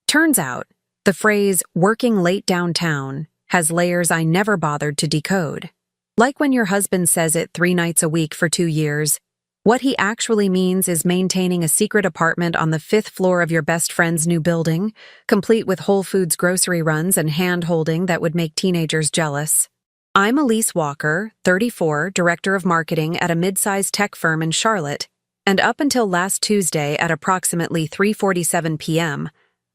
Turns out, the phrase working late downtown has layers I never bothered to decode. Like when your husband says it 3 nights a week for 2 years, what he actually means is maintaining a secret apartment on the 5th floor of your best friend's new building, complete with Whole Foods grocery runs and hand-holding that would make teenagers jealous. I'm Elise Walker, 34, Director of Marketing at a mid-sized tech firm in Charlotte, and up until last Tuesday at approximately 3:47 p.m.,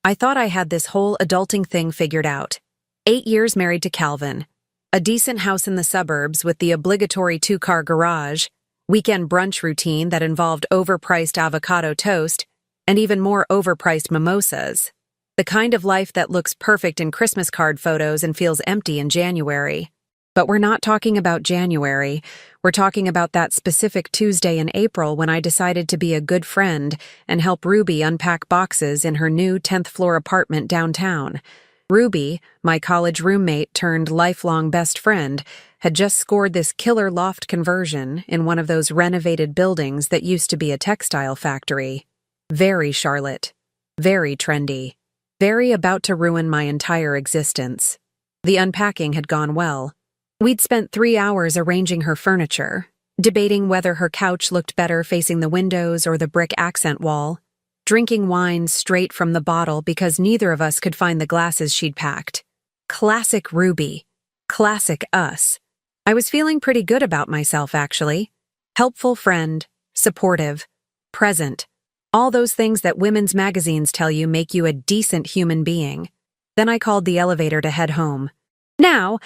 I thought I had this whole adulting thing figured out. 8 years married to Calvin, a decent house in the suburbs with the obligatory 2-car garage, weekend brunch routine that involved overpriced avocado toast, and even more overpriced mimosas. The kind of life that looks perfect in Christmas card photos and feels empty in January. But we're not talking about January. We're talking about that specific Tuesday in April when I decided to be a good friend and help Ruby unpack boxes in her new 10th floor apartment downtown. Ruby, my college roommate turned lifelong best friend, had just scored this killer loft conversion in one of those renovated buildings that used to be a textile factory. Very Charlotte. Very trendy. Very about to ruin my entire existence. The unpacking had gone well. We'd spent 3 hours arranging her furniture, debating whether her couch looked better facing the windows or the brick accent wall, drinking wine straight from the bottle because neither of us could find the glasses she'd packed. Classic Ruby. Classic us. I was feeling pretty good about myself, actually. Helpful friend, supportive, present. All those things that women's magazines tell you make you a decent human being. Then I called the elevator to head home. Now,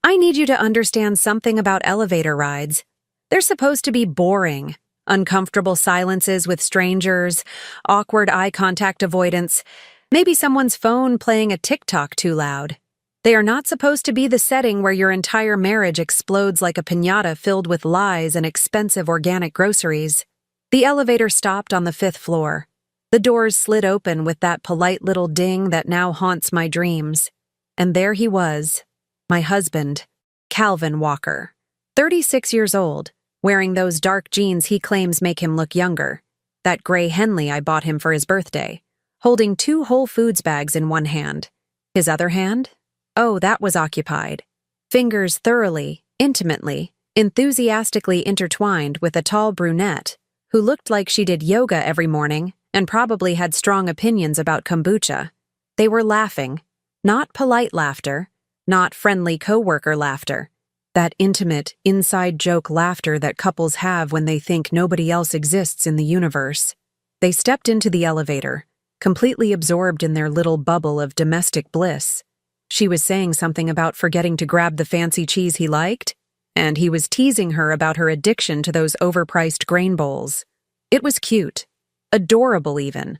I need you to understand something about elevator rides. They're supposed to be boring. Uncomfortable silences with strangers, awkward eye contact avoidance, maybe someone's phone playing a TikTok too loud. They are not supposed to be the setting where your entire marriage explodes like a piñata filled with lies and expensive organic groceries. The elevator stopped on the 5th floor. The doors slid open with that polite little ding that now haunts my dreams. And there he was. My husband, Calvin Walker, 36 years old, wearing those dark jeans he claims make him look younger, that gray Henley I bought him for his birthday, holding 2 Whole Foods bags in one hand. His other hand? Oh, that was occupied. Fingers thoroughly, intimately, enthusiastically intertwined with a tall brunette who looked like she did yoga every morning and probably had strong opinions about kombucha. They were laughing, not polite laughter, not friendly coworker laughter. That intimate, inside joke laughter that couples have when they think nobody else exists in the universe. They stepped into the elevator, completely absorbed in their little bubble of domestic bliss. She was saying something about forgetting to grab the fancy cheese he liked, and he was teasing her about her addiction to those overpriced grain bowls. It was cute, adorable even.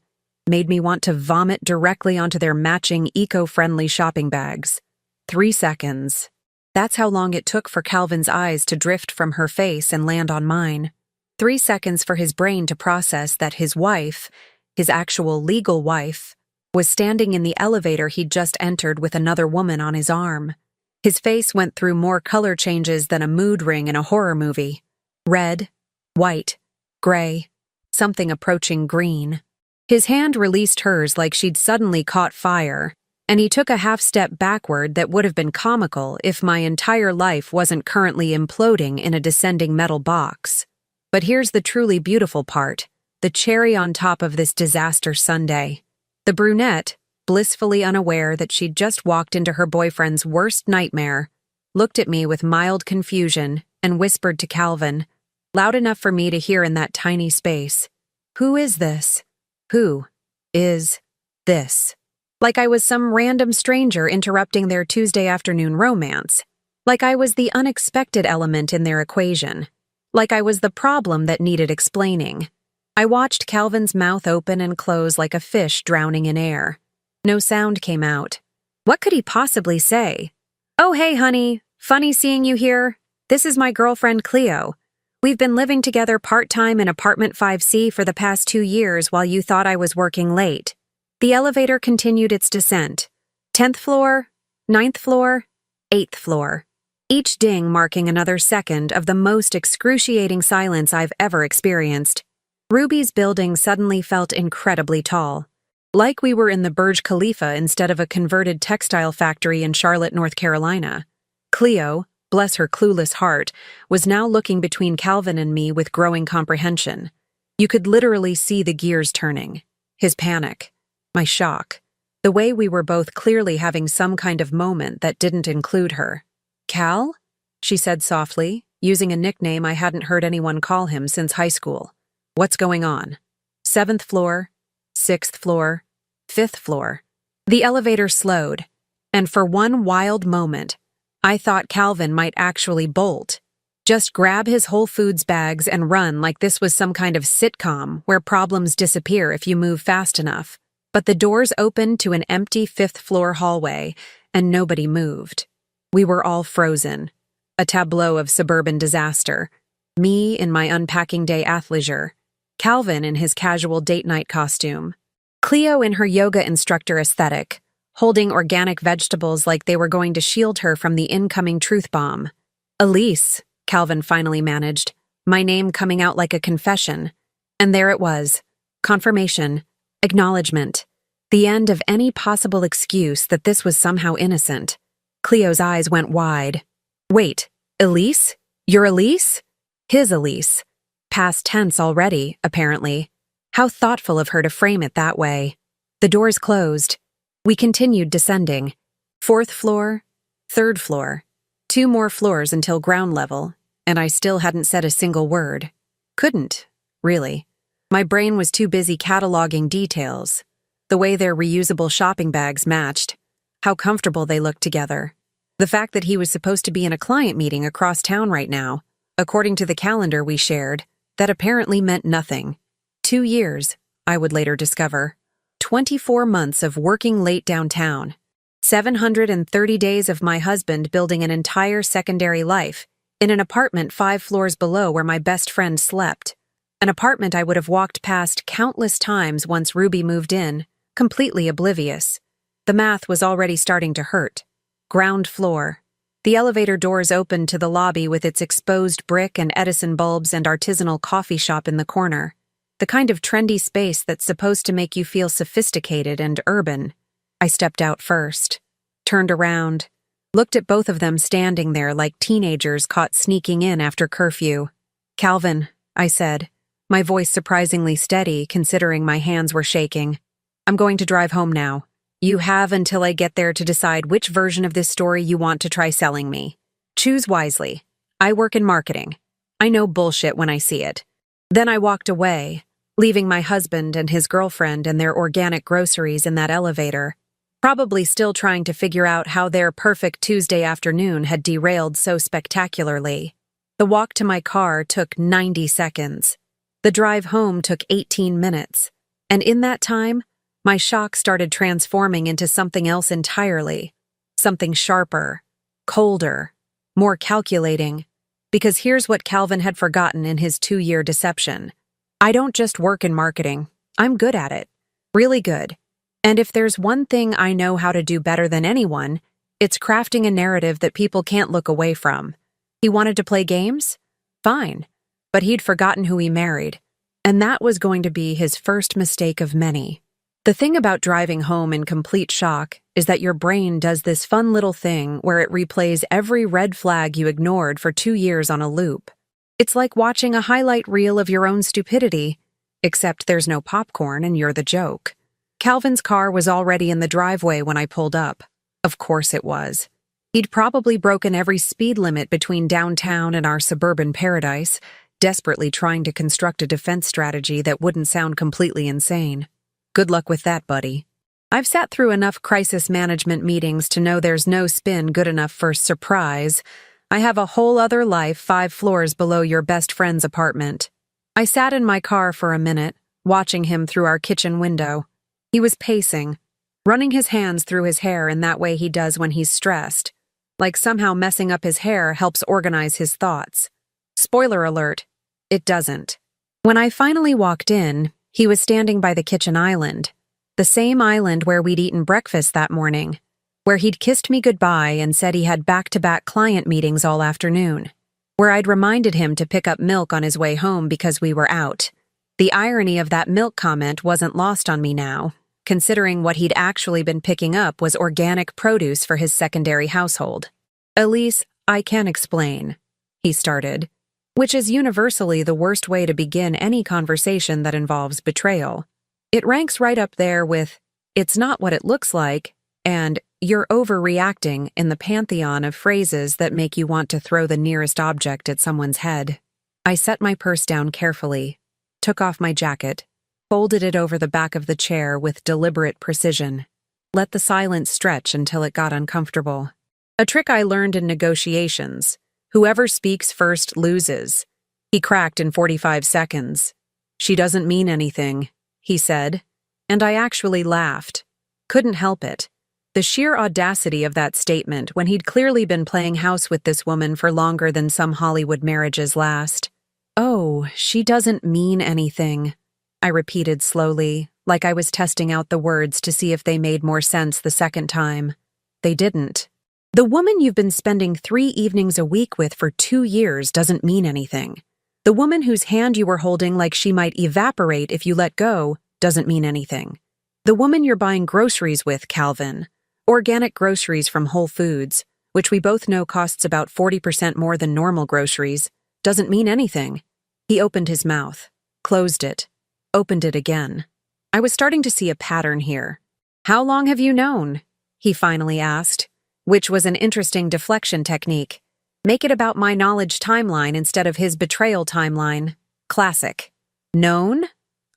Made me want to vomit directly onto their matching eco-friendly shopping bags. 3 seconds. That's how long it took for Calvin's eyes to drift from her face and land on mine. 3 seconds for his brain to process that his wife, his actual legal wife, was standing in the elevator he'd just entered with another woman on his arm. His face went through more color changes than a mood ring in a horror movie. Red, white, gray, something approaching green. His hand released hers like she'd suddenly caught fire, and he took a half-step backward that would have been comical if my entire life wasn't currently imploding in a descending metal box. But here's the truly beautiful part, the cherry on top of this disaster sundae. The brunette, blissfully unaware that she'd just walked into her boyfriend's worst nightmare, looked at me with mild confusion and whispered to Calvin, loud enough for me to hear in that tiny space, "Who is this? Who is this?" Like I was some random stranger interrupting their Tuesday afternoon romance. Like I was the unexpected element in their equation. Like I was the problem that needed explaining. I watched Calvin's mouth open and close like a fish drowning in air. No sound came out. What could he possibly say? "Oh, hey, honey. Funny seeing you here. This is my girlfriend, Cleo. We've been living together part-time in apartment 5C for the past 2 years while you thought I was working late." The elevator continued its descent. 10th floor, 9th floor, 8th floor. Each ding marking another second of the most excruciating silence I've ever experienced. Ruby's building suddenly felt incredibly tall. Like we were in the Burj Khalifa instead of a converted textile factory in Charlotte, North Carolina. Cleo, bless her clueless heart, was now looking between Calvin and me with growing comprehension. You could literally see the gears turning. His panic. My shock. The way we were both clearly having some kind of moment that didn't include her. "Cal?" she said softly, using a nickname I hadn't heard anyone call him since high school. "What's going on?" 7th floor, 6th floor, 5th floor. The elevator slowed, and for one wild moment, I thought Calvin might actually bolt. Just grab his Whole Foods bags and run like this was some kind of sitcom where problems disappear if you move fast enough. But the doors opened to an empty 5th floor hallway, and nobody moved. We were all frozen. A tableau of suburban disaster. Me in my unpacking day athleisure. Calvin in his casual date night costume. Cleo in her yoga instructor aesthetic, holding organic vegetables like they were going to shield her from the incoming truth bomb. "Elise," Calvin finally managed, my name coming out like a confession. And there it was. Confirmation. Acknowledgement. The end of any possible excuse that this was somehow innocent. Cleo's eyes went wide. "Wait, Elise? You're Elise?" His Elise. Past tense already, apparently. How thoughtful of her to frame it that way. The doors closed. We continued descending. 4th floor, 3rd floor. 2 more floors until ground level, and I still hadn't said a single word. Couldn't, really. My brain was too busy cataloging details. The way their reusable shopping bags matched. How comfortable they looked together. The fact that he was supposed to be in a client meeting across town right now, according to the calendar we shared, that apparently meant nothing. 2 years, I would later discover. 24 months of working late downtown. 730 days of my husband building an entire secondary life in an apartment 5 floors below where my best friend slept. An apartment I would have walked past countless times once Ruby moved in, completely oblivious. The math was already starting to hurt. Ground floor. The elevator doors opened to the lobby with its exposed brick and Edison bulbs and artisanal coffee shop in the corner. The kind of trendy space that's supposed to make you feel sophisticated and urban. I stepped out first, turned around, looked at both of them standing there like teenagers caught sneaking in after curfew. "Calvin," I said, my voice surprisingly steady considering my hands were shaking. "I'm going to drive home now. You have until I get there to decide which version of this story you want to try selling me. Choose wisely. I work in marketing. I know bullshit when I see it." Then I walked away, leaving my husband and his girlfriend and their organic groceries in that elevator, probably still trying to figure out how their perfect Tuesday afternoon had derailed so spectacularly. The walk to my car took 90 seconds. The drive home took 18 minutes. And in that time, my shock started transforming into something else entirely. Something sharper, colder, more calculating. Because here's what Calvin had forgotten in his 2-year deception. I don't just work in marketing. I'm good at it. Really good. And if there's one thing I know how to do better than anyone, it's crafting a narrative that people can't look away from. He wanted to play games? Fine. But he'd forgotten who he married. And that was going to be his first mistake of many. The thing about driving home in complete shock is that your brain does this fun little thing where it replays every red flag you ignored for 2 years on a loop. It's like watching a highlight reel of your own stupidity, except there's no popcorn and you're the joke. Calvin's car was already in the driveway when I pulled up. Of course it was. He'd probably broken every speed limit between downtown and our suburban paradise, desperately trying to construct a defense strategy that wouldn't sound completely insane. Good luck with that, buddy. I've sat through enough crisis management meetings to know there's no spin good enough for surprise. I have a whole other life 5 floors below your best friend's apartment. I sat in my car for a minute, watching him through our kitchen window. He was pacing, running his hands through his hair in that way he does when he's stressed, like somehow messing up his hair helps organize his thoughts. Spoiler alert, it doesn't. When I finally walked in, he was standing by the kitchen island, the same island where we'd eaten breakfast that morning, where he'd kissed me goodbye and said he had back-to-back client meetings all afternoon, where I'd reminded him to pick up milk on his way home because we were out. The irony of that milk comment wasn't lost on me now. considering what he'd actually been picking up was organic produce for his secondary household. "Elise, I can explain," he started, which is universally the worst way to begin any conversation that involves betrayal. It ranks right up there with, "It's not what it looks like," and "You're overreacting" in the pantheon of phrases that make you want to throw the nearest object at someone's head. I set my purse down carefully, took off my jacket, folded it over the back of the chair with deliberate precision, let the silence stretch until it got uncomfortable. A trick I learned in negotiations: whoever speaks first loses. He cracked in 45 seconds. "She doesn't mean anything," he said, and I actually laughed. Couldn't help it. The sheer audacity of that statement when he'd clearly been playing house with this woman for longer than some Hollywood marriages last. "Oh, she doesn't mean anything," I repeated slowly, like I was testing out the words to see if they made more sense the second time. They didn't. "The woman you've been spending 3 evenings a week with for 2 years doesn't mean anything. The woman whose hand you were holding like she might evaporate if you let go doesn't mean anything. The woman you're buying groceries with, Calvin, organic groceries from Whole Foods, which we both know costs about 40% more than normal groceries, doesn't mean anything." He opened his mouth, closed it, opened it again. I was starting to see a pattern here. "How long have you known?" he finally asked, which was an interesting deflection technique. Make it about my knowledge timeline instead of his betrayal timeline. Classic. "Known?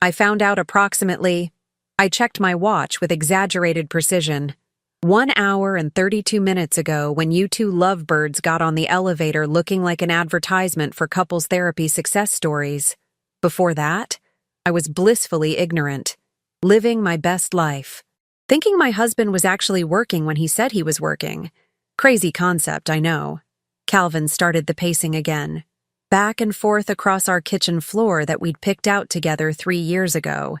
I found out approximately—" I checked my watch with exaggerated precision. 1 hour and 32 minutes ago, when you two lovebirds got on the elevator looking like an advertisement for couples therapy success stories. Before that, I was blissfully ignorant, living my best life, thinking my husband was actually working when he said he was working. Crazy concept, I know. Calvin started the pacing again, back and forth across our kitchen floor that we'd picked out together 3 years ago.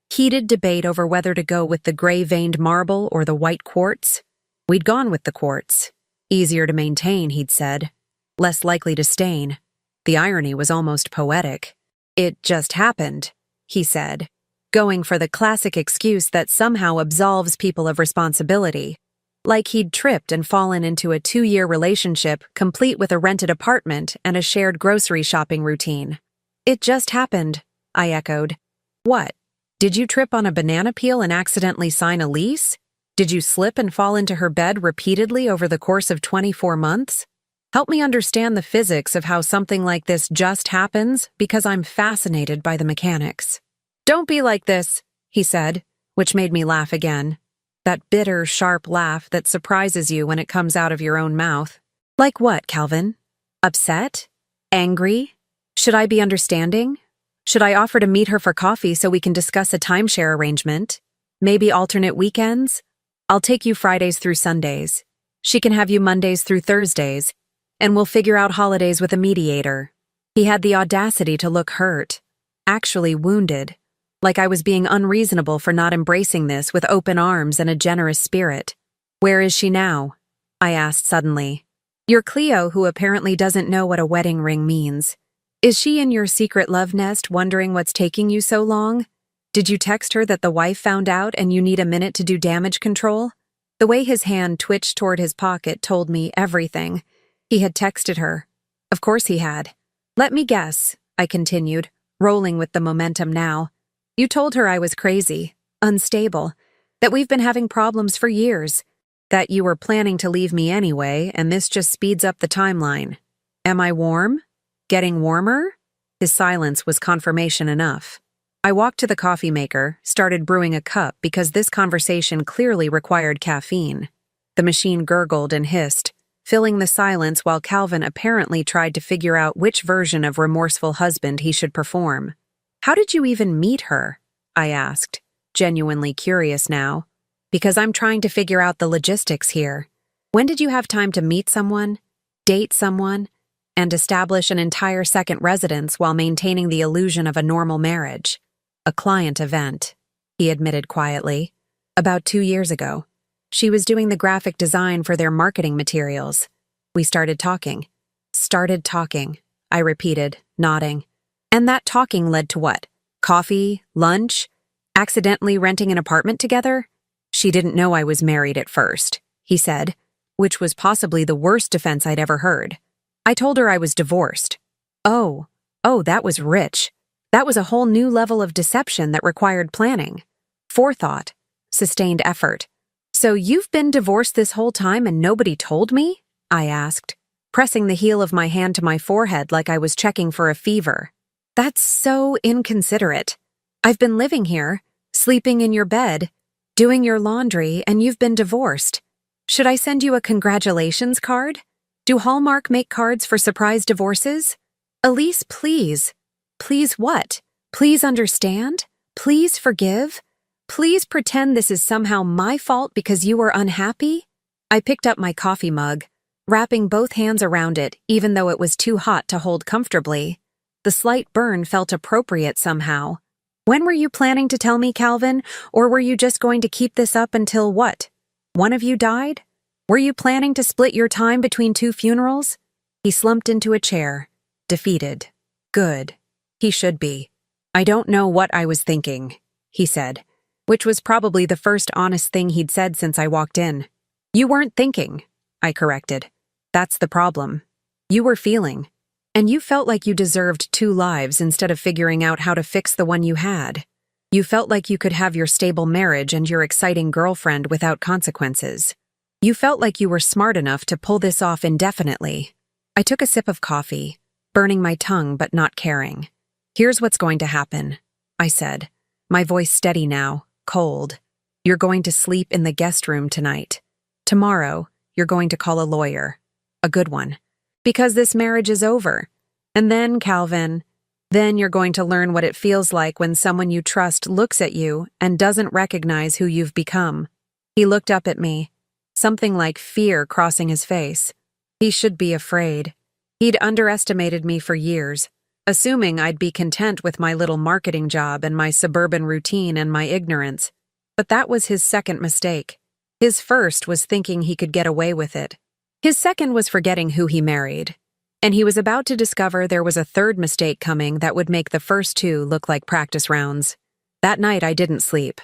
Heated debate over whether to go with the gray-veined marble or the white quartz. We'd gone with the quartz. Easier to maintain, he'd said. Less likely to stain. The irony was almost poetic. "It just happened," he said, going for the classic excuse that somehow absolves people of responsibility. Like he'd tripped and fallen into a 2-year relationship complete with a rented apartment and a shared grocery shopping routine. "It just happened," I echoed. "What? Did you trip on a banana peel and accidentally sign a lease? Did you slip and fall into her bed repeatedly over the course of 24 months? Help me understand the physics of how something like this just happens, because I'm fascinated by the mechanics." "Don't be like this," he said, which made me laugh again. That bitter, sharp laugh that surprises you when it comes out of your own mouth. "Like what, Calvin? Upset? Angry? Should I be understanding? Should I offer to meet her for coffee so we can discuss a timeshare arrangement? Maybe alternate weekends? I'll take you Fridays through Sundays. She can have you Mondays through Thursdays, and we'll figure out holidays with a mediator." He had the audacity to look hurt, actually wounded, like I was being unreasonable for not embracing this with open arms and a generous spirit. "Where is she now?" I asked suddenly. "Your Cleo, who apparently doesn't know what a wedding ring means. Is she in your secret love nest wondering what's taking you so long? Did you text her that the wife found out and you need a minute to do damage control?" The way his hand twitched toward his pocket told me everything. He had texted her. Of course he had. "Let me guess," I continued, rolling with the momentum now. "You told her I was crazy, unstable, that we've been having problems for years, that you were planning to leave me anyway, and this just speeds up the timeline. Am I warm? Getting warmer?" His silence was confirmation enough. I walked to the coffee maker, started brewing a cup because this conversation clearly required caffeine. The machine gurgled and hissed, filling the silence while Calvin apparently tried to figure out which version of remorseful husband he should perform. "How did you even meet her?" I asked, genuinely curious now. "Because I'm trying to figure out the logistics here. When did you have time to meet someone, date someone, and establish an entire second residence while maintaining the illusion of a normal marriage?" "A client event," he admitted quietly. "About 2 years ago. She was doing the graphic design for their marketing materials. We started talking." "Started talking," I repeated, nodding. "And that talking led to what? Coffee? Lunch? Accidentally renting an apartment together? She didn't know I was married at first, he said, which was possibly the worst defense I'd ever heard. I told her I was divorced. Oh, that was rich. That was a whole new level of deception that required planning, forethought, sustained effort. So you've been divorced this whole time and nobody told me? I asked, pressing the heel of my hand to my forehead like I was checking for a fever. That's so inconsiderate. I've been living here, sleeping in your bed, doing your laundry, and you've been divorced. Should I send you a congratulations card? Do Hallmark make cards for surprise divorces? Elise, please. Please what? Please understand? Please forgive? Please pretend this is somehow my fault because you were unhappy? I picked up my coffee mug, wrapping both hands around it even though it was too hot to hold comfortably. The slight burn felt appropriate somehow. When were you planning to tell me, Calvin, or were you just going to keep this up until what? One of you died? Were you planning to split your time between 2 funerals? He slumped into a chair, defeated. Good. He should be. I don't know what I was thinking, he said, which was probably the first honest thing he'd said since I walked in. You weren't thinking, I corrected. That's the problem. You were feeling. And you felt like you deserved 2 lives instead of figuring out how to fix the one you had. You felt like you could have your stable marriage and your exciting girlfriend without consequences. You felt like you were smart enough to pull this off indefinitely. I took a sip of coffee, burning my tongue but not caring. Here's what's going to happen, I said, my voice steady now, cold. You're going to sleep in the guest room tonight. Tomorrow, you're going to call a lawyer. A good one. Because this marriage is over. And then, Calvin, then you're going to learn what it feels like when someone you trust looks at you and doesn't recognize who you've become. He looked up at me, something like fear crossing his face. He should be afraid. He'd underestimated me for years, assuming I'd be content with my little marketing job and my suburban routine and my ignorance. But that was his second mistake. His first was thinking he could get away with it. His second was forgetting who he married. And he was about to discover there was a third mistake coming that would make the first 2 look like practice rounds. That night I didn't sleep.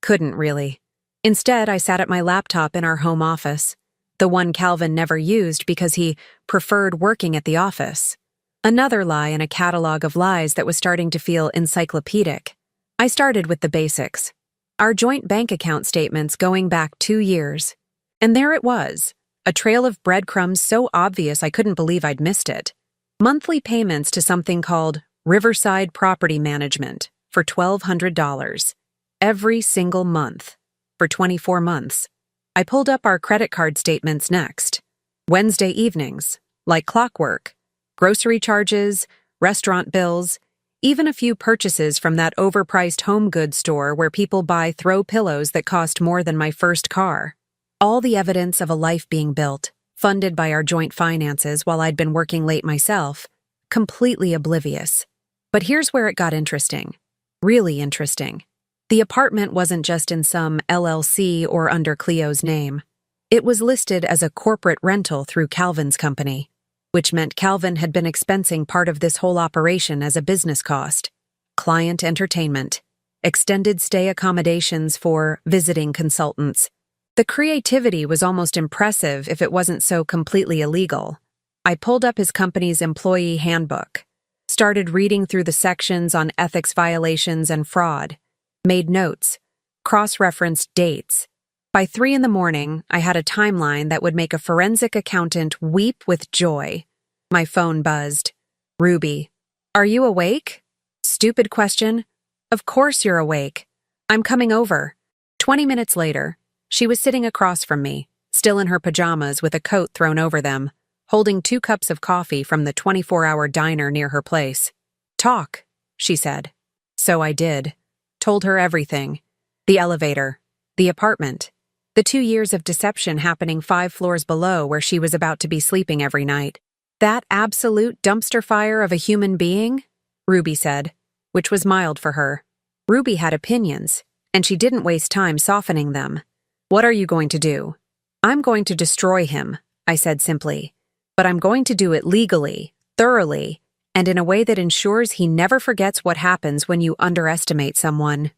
Couldn't really. Instead, I sat at my laptop in our home office, the one Calvin never used because he preferred working at the office. Another lie in a catalog of lies that was starting to feel encyclopedic. I started with the basics. Our joint bank account statements going back 2 years. And there it was. A trail of breadcrumbs so obvious I couldn't believe I'd missed it. Monthly payments to something called Riverside Property Management for $1,200. Every single month. For 24 months. I pulled up our credit card statements next. Wednesday evenings, like clockwork. Grocery charges, restaurant bills, even a few purchases from that overpriced home goods store where people buy throw pillows that cost more than my first car. All the evidence of a life being built, funded by our joint finances while I'd been working late myself, completely oblivious. But here's where it got interesting. Really interesting. The apartment wasn't just in some LLC or under Cleo's name. It was listed as a corporate rental through Calvin's company, which meant Calvin had been expensing part of this whole operation as a business cost. Client entertainment, extended stay accommodations for visiting consultants. The creativity was almost impressive if it wasn't so completely illegal. I pulled up his company's employee handbook, started reading through the sections on ethics violations and fraud, made notes, cross-referenced dates. By 3 a.m, I had a timeline that would make a forensic accountant weep with joy. My phone buzzed. Ruby. Are you awake? Stupid question. Of course you're awake. I'm coming over. 20 minutes later, she was sitting across from me, still in her pajamas with a coat thrown over them, holding 2 cups of coffee from the 24-hour diner near her place. Talk, she said. So I did. Told her everything. The elevator. The apartment. The 2 years of deception happening 5 floors below where she was about to be sleeping every night. That absolute dumpster fire of a human being? Ruby said, which was mild for her. Ruby had opinions, and she didn't waste time softening them. What are you going to do? I'm going to destroy him, I said simply. But I'm going to do it legally, thoroughly, and in a way that ensures he never forgets what happens when you underestimate someone.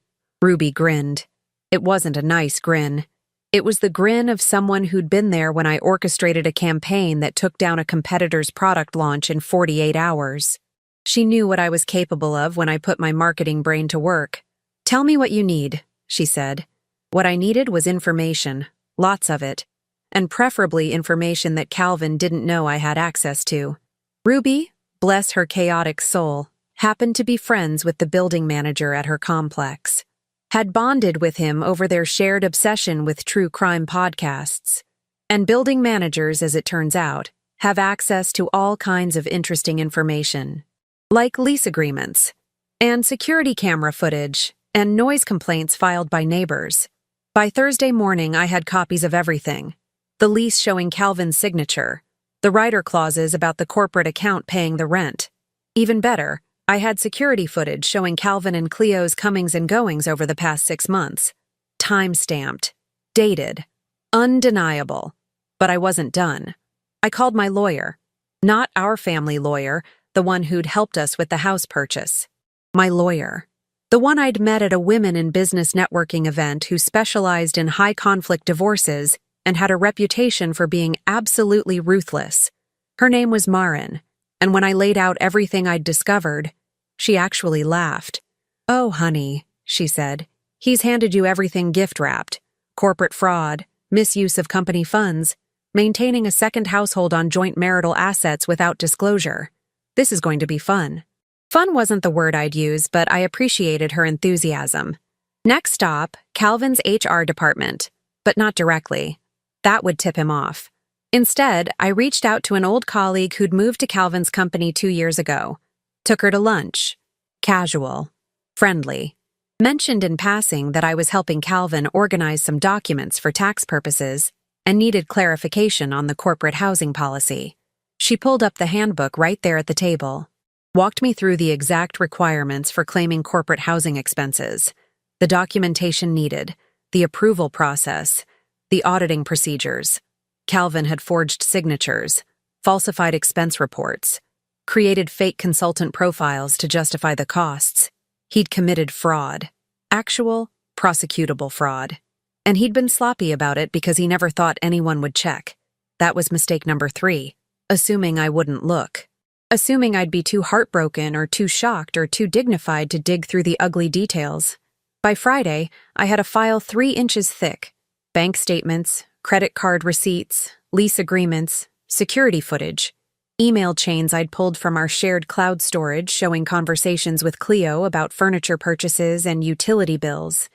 Ruby grinned. It wasn't a nice grin. It was the grin of someone who'd been there when I orchestrated a campaign that took down a competitor's product launch in 48 hours. She knew what I was capable of when I put my marketing brain to work. "Tell me what you need," she said. What I needed was information, lots of it, and preferably information that Calvin didn't know I had access to. Ruby, bless her chaotic soul, happened to be friends with the building manager at her complex. Had bonded with him over their shared obsession with true crime podcasts. And building managers, as it turns out, have access to all kinds of interesting information, like lease agreements, and security camera footage, and noise complaints filed by neighbors. By Thursday morning, I had copies of everything. The lease showing Calvin's signature, the rider clauses about the corporate account paying the rent. Even better, I had security footage showing Calvin and Cleo's comings and goings over the past 6 months. Time-stamped, dated, undeniable. But I wasn't done. I called my lawyer. Not our family lawyer, the one who'd helped us with the house purchase. My lawyer. The one I'd met at a women in business networking event who specialized in high-conflict divorces and had a reputation for being absolutely ruthless. Her name was Marin, and when I laid out everything I'd discovered, she actually laughed. "Oh, honey," she said, "he's handed you everything gift-wrapped. Corporate fraud, misuse of company funds, maintaining a second household on joint marital assets without disclosure. This is going to be fun." Fun wasn't the word I'd use, but I appreciated her enthusiasm. Next stop, Calvin's HR department, but not directly. That would tip him off. Instead, I reached out to an old colleague who'd moved to Calvin's company 2 years ago. Took her to lunch. Casual. Friendly. Mentioned in passing that I was helping Calvin organize some documents for tax purposes and needed clarification on the corporate housing policy. She pulled up the handbook right there at the table. Walked me through the exact requirements for claiming corporate housing expenses, the documentation needed, the approval process, the auditing procedures. Calvin had forged signatures, falsified expense reports, created fake consultant profiles to justify the costs. He'd committed fraud. Actual, prosecutable fraud. And he'd been sloppy about it because he never thought anyone would check. That was mistake number 3, assuming I wouldn't look. Assuming I'd be too heartbroken or too shocked or too dignified to dig through the ugly details. By Friday, I had a file 3 inches thick. Bank statements, credit card receipts, lease agreements, security footage, email chains I'd pulled from our shared cloud storage showing conversations with Cleo about furniture purchases and utility bills,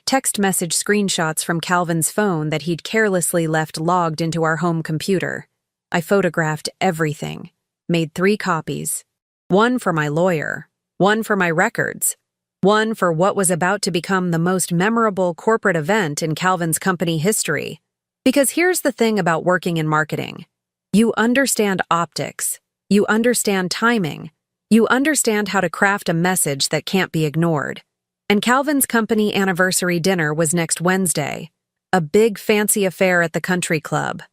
text message screenshots from Calvin's phone that he'd carelessly left logged into our home computer. I photographed everything. Made 3 copies. 1 for my lawyer, 1 for my records, 1 for what was about to become the most memorable corporate event in Calvin's company history. Because here's the thing about working in marketing. You understand optics, you understand timing, you understand how to craft a message that can't be ignored. And Calvin's company anniversary dinner was next Wednesday. A big fancy affair at the country club.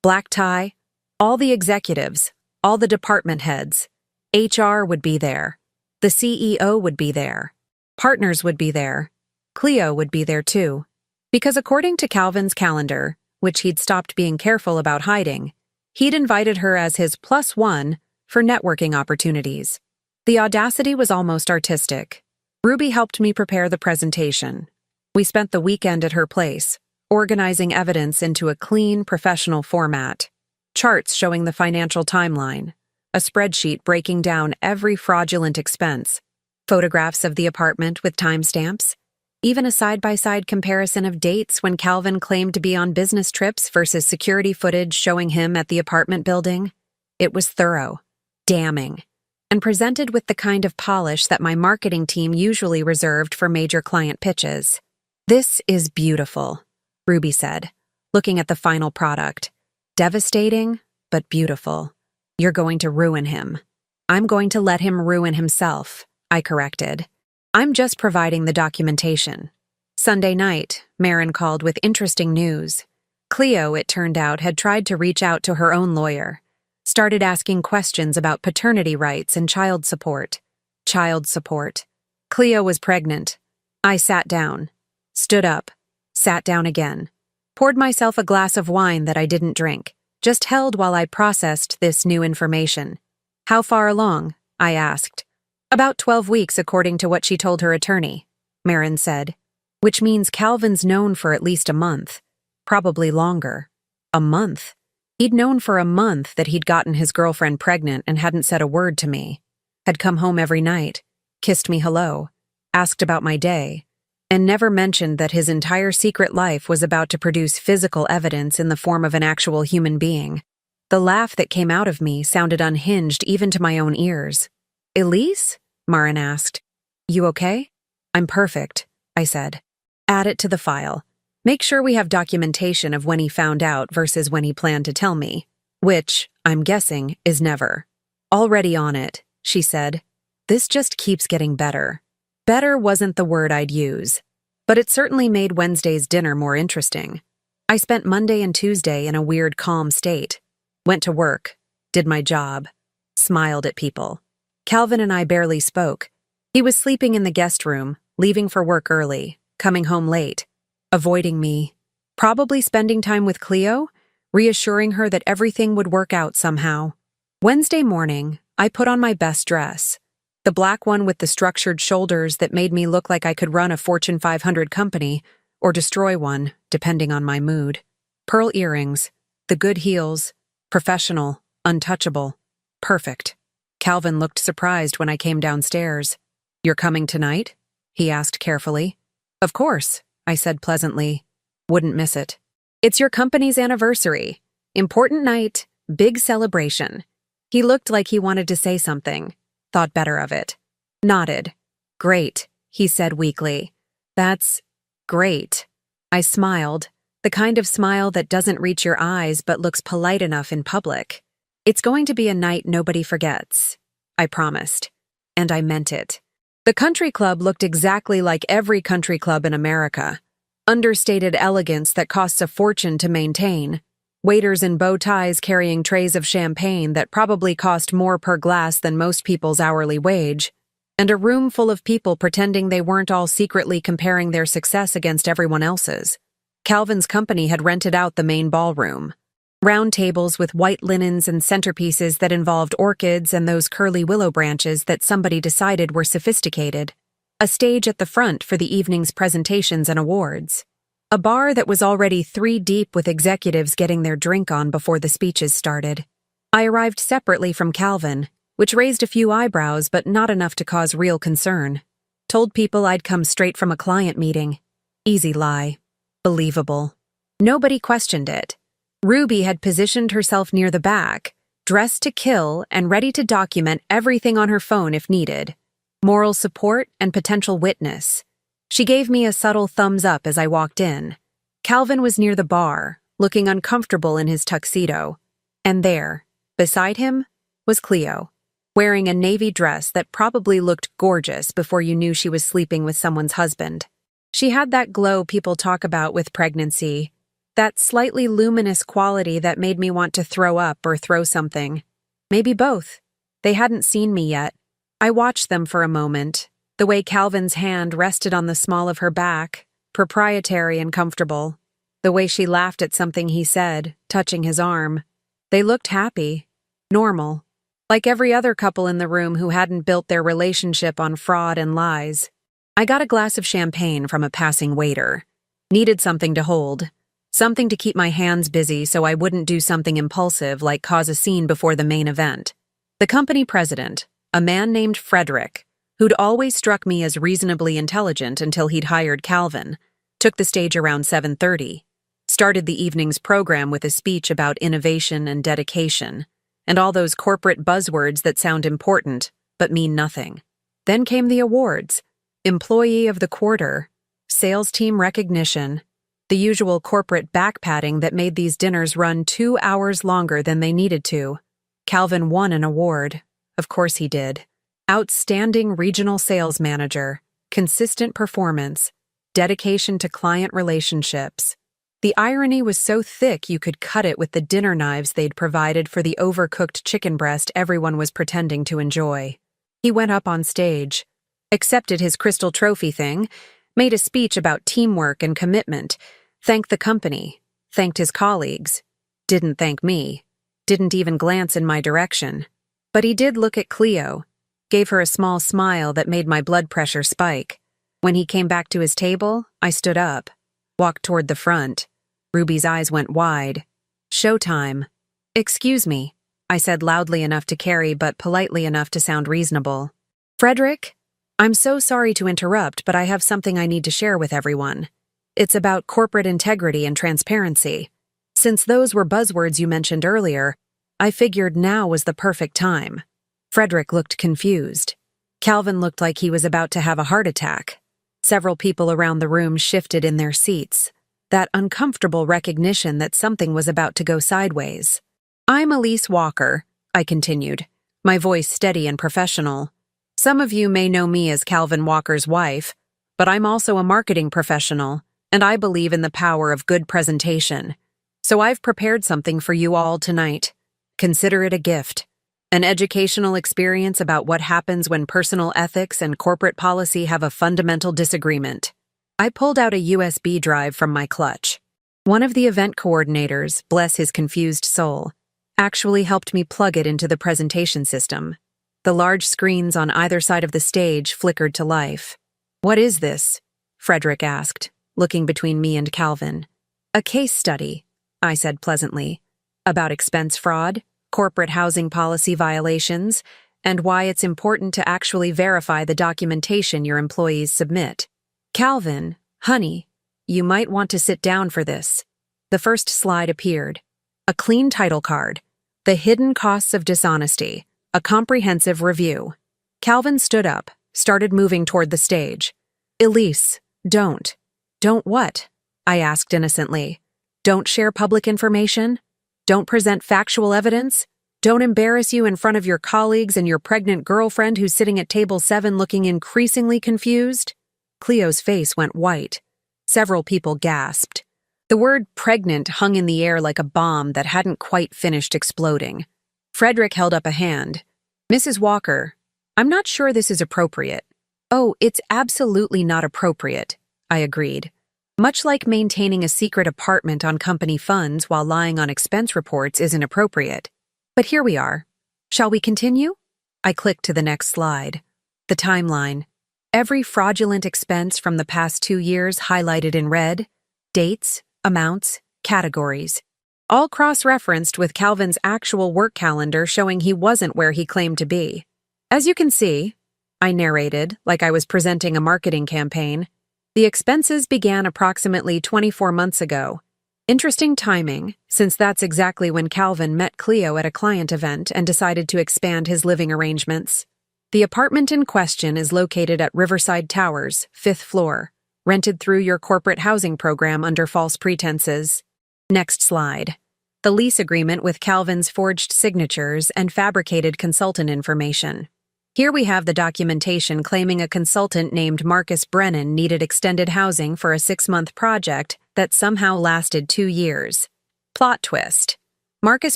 Black tie, all the executives, all the department heads. HR would be there. The CEO would be there. Partners would be there. Cleo would be there too. Because according to Calvin's calendar, which he'd stopped being careful about hiding, he'd invited her as his +1 for networking opportunities. The audacity was almost artistic. Ruby helped me prepare the presentation. We spent the weekend at her place, organizing evidence into a clean, professional format. Charts showing the financial timeline, a spreadsheet breaking down every fraudulent expense, photographs of the apartment with timestamps, even a side-by-side comparison of dates when Calvin claimed to be on business trips versus security footage showing him at the apartment building. It was thorough, damning, and presented with the kind of polish that my marketing team usually reserved for major client pitches. "This is beautiful," Ruby said, looking at the final product. "Devastating, but beautiful. You're going to ruin him." "I'm going to let him ruin himself," I corrected. "I'm just providing the documentation." Sunday night, Marin called with interesting news. Cleo, it turned out, had tried to reach out to her own lawyer. Started asking questions about paternity rights and child support. Child support. Cleo was pregnant. I sat down, stood up, sat down again, poured myself a glass of wine that I didn't drink, just held while I processed this new information. How far along? I asked. About 12 weeks according to what she told her attorney, Marin said, which means Calvin's known for at least a month, probably longer. A month? He'd known for a month that he'd gotten his girlfriend pregnant and hadn't said a word to me, had come home every night, kissed me hello, asked about my day, and never mentioned that his entire secret life was about to produce physical evidence in the form of an actual human being. The laugh that came out of me sounded unhinged even to my own ears. Elise? Marin asked. You okay? I'm perfect, I said. Add it to the file. Make sure we have documentation of when he found out versus when he planned to tell me, which, I'm guessing, is never. Already on it, she said. This just keeps getting better. Better wasn't the word I'd use, but it certainly made Wednesday's dinner more interesting. I spent Monday and Tuesday in a weird calm state. Went to work, did my job, smiled at people. Calvin and I barely spoke. He was sleeping in the guest room, leaving for work early, coming home late, avoiding me, probably spending time with Cleo, reassuring her that everything would work out somehow. Wednesday morning, I put on my best dress, the black one with the structured shoulders that made me look like I could run a Fortune 500 company or destroy one, depending on my mood. Pearl earrings, the good heels, professional, untouchable, perfect. Calvin looked surprised when I came downstairs. You're coming tonight? He asked carefully. Of course, I said pleasantly. Wouldn't miss it. It's your company's anniversary. Important night, big celebration. He looked like he wanted to say something. Thought better of it. Nodded. Great, he said weakly. That's great. I smiled, the kind of smile that doesn't reach your eyes but looks polite enough in public. It's going to be a night nobody forgets, I promised. And I meant it. The country club looked exactly like every country club in America. Understated elegance that costs a fortune to maintain. Waiters in bow ties carrying trays of champagne that probably cost more per glass than most people's hourly wage. And a room full of people pretending they weren't all secretly comparing their success against everyone else's. Calvin's company had rented out the main ballroom. Round tables with white linens and centerpieces that involved orchids and those curly willow branches that somebody decided were sophisticated. A stage at the front for the evening's presentations and awards. A bar that was already 3 deep with executives getting their drink on before the speeches started. I arrived separately from Calvin, which raised a few eyebrows but not enough to cause real concern. Told people I'd come straight from a client meeting. Easy lie. Believable. Nobody questioned it. Ruby had positioned herself near the back, dressed to kill and ready to document everything on her phone if needed. Moral support and potential witness. She gave me a subtle thumbs up as I walked in. Calvin was near the bar, looking uncomfortable in his tuxedo. And there, beside him, was Cleo, wearing a navy dress that probably looked gorgeous before you knew she was sleeping with someone's husband. She had that glow people talk about with pregnancy, that slightly luminous quality that made me want to throw up or throw something. Maybe both. They hadn't seen me yet. I watched them for a moment, the way Calvin's hand rested on the small of her back, proprietary and comfortable. The way she laughed at something he said, touching his arm. They looked happy, normal, like every other couple in the room who hadn't built their relationship on fraud and lies. I got a glass of champagne from a passing waiter. Needed something to hold. Something to keep my hands busy so I wouldn't do something impulsive like cause a scene before the main event. The company president, a man named Frederick, who'd always struck me as reasonably intelligent until he'd hired Calvin, took the stage around 7:30, started the evening's program with a speech about innovation and dedication, and all those corporate buzzwords that sound important but mean nothing. Then came the awards, Employee of the Quarter, Sales Team Recognition, the usual corporate back-patting that made these dinners run 2 hours longer than they needed to. Calvin won an award. Of course he did. Outstanding Regional Sales Manager, consistent performance, dedication to client relationships. The irony was so thick you could cut it with the dinner knives they'd provided for the overcooked chicken breast everyone was pretending to enjoy. He went up on stage, accepted his crystal trophy thing, Made a speech about teamwork and commitment, thanked the company, thanked his colleagues, didn't thank me, didn't even glance in my direction. But he did look at Cleo, gave her a small smile that made my blood pressure spike. When he came back to his table, I stood up, walked toward the front. Ruby's eyes went wide. "Showtime." "Excuse me," I said loudly enough to carry but politely enough to sound reasonable. "Frederick, I'm so sorry to interrupt, but I have something I need to share with everyone. It's about corporate integrity and transparency. Since those were buzzwords you mentioned earlier, I figured now was the perfect time." Frederick looked confused. Calvin looked like he was about to have a heart attack. Several people around the room shifted in their seats. That uncomfortable recognition that something was about to go sideways. "I'm Elise Walker," I continued, my voice steady and professional. "Some of you may know me as Calvin Walker's wife, but I'm also a marketing professional, and I believe in the power of good presentation. So I've prepared something for you all tonight. Consider it a gift. An educational experience about what happens when personal ethics and corporate policy have a fundamental disagreement." I pulled out a USB drive from my clutch. One of the event coordinators, bless his confused soul, actually helped me plug it into the presentation system. The large screens on either side of the stage flickered to life. "What is this?" Frederick asked, looking between me and Calvin. "A case study," I said pleasantly, "about expense fraud, corporate housing policy violations, and why it's important to actually verify the documentation your employees submit. Calvin, honey, you might want to sit down for this." The first slide appeared. A clean title card. "The Hidden Costs of Dishonesty, a Comprehensive Review." Calvin stood up, started moving toward the stage. "Elise, don't." "Don't what?" I asked innocently. "Don't share public information? Don't present factual evidence? Don't embarrass you in front of your colleagues and your pregnant girlfriend who's sitting at table 7 looking increasingly confused?" Cleo's face went white. Several people gasped. The word pregnant hung in the air like a bomb that hadn't quite finished exploding. Frederick held up a hand. "Mrs. Walker, I'm not sure this is appropriate." "Oh, it's absolutely not appropriate," I agreed. "Much like maintaining a secret apartment on company funds while lying on expense reports isn't appropriate. But here we are. Shall we continue?" I clicked to the next slide. The timeline. Every fraudulent expense from the past 2 years highlighted in red, dates, amounts, categories. All cross-referenced with Calvin's actual work calendar showing he wasn't where he claimed to be. "As you can see," I narrated, like I was presenting a marketing campaign, "the expenses began approximately 24 months ago. Interesting timing, since that's exactly when Calvin met Cleo at a client event and decided to expand his living arrangements. The apartment in question is located at Riverside Towers, 5th floor, rented through your corporate housing program under false pretenses." Next slide. The lease agreement with Calvin's forged signatures and fabricated consultant information. Here we have the documentation claiming a consultant named Marcus Brennan needed extended housing for a 6-month project that somehow lasted 2 years. Plot twist. Marcus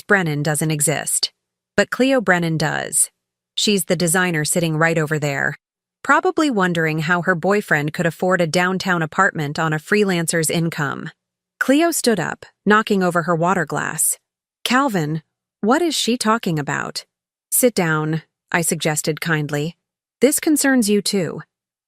Brennan doesn't exist. But Cleo Brennan does. She's the designer sitting right over there, probably wondering how her boyfriend could afford a downtown apartment on a freelancer's income. Cleo stood up, knocking over her water glass. "Calvin, what is she talking about?" "Sit down," I suggested kindly. "This concerns you too,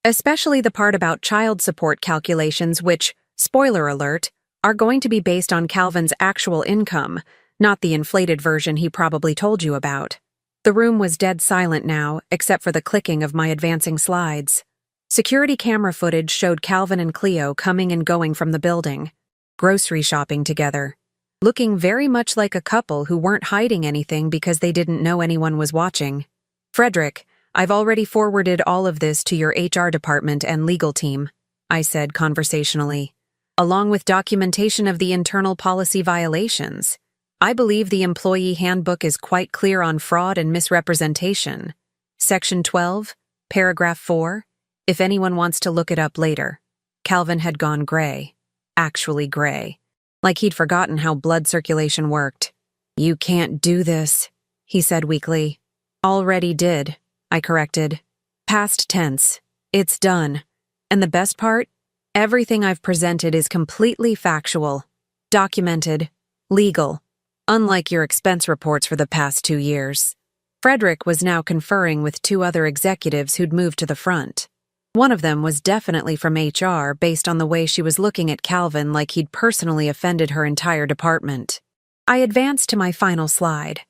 especially the part about child support calculations which, spoiler alert, are going to be based on Calvin's actual income, not the inflated version he probably told you about." The room was dead silent now, except for the clicking of my advancing slides. Security camera footage showed Calvin and Cleo coming and going from the building, grocery shopping together, looking very much like a couple who weren't hiding anything because they didn't know anyone was watching. "Frederick, I've already forwarded all of this to your HR department and legal team," I said conversationally, "along with documentation of the internal policy violations. I believe the employee handbook is quite clear on fraud and misrepresentation. Section 12, paragraph 4, if anyone wants to look it up later." Calvin had gone gray. Actually gray. Like he'd forgotten how blood circulation worked. "You can't do this," he said weakly. "Already did," I corrected. "Past tense. It's done. And the best part? Everything I've presented is completely factual, documented, legal, unlike your expense reports for the past 2 years. Frederick was now conferring with 2 other executives who'd moved to the front. One of them was definitely from HR based on the way she was looking at Calvin like he'd personally offended her entire department. I advanced to my final slide.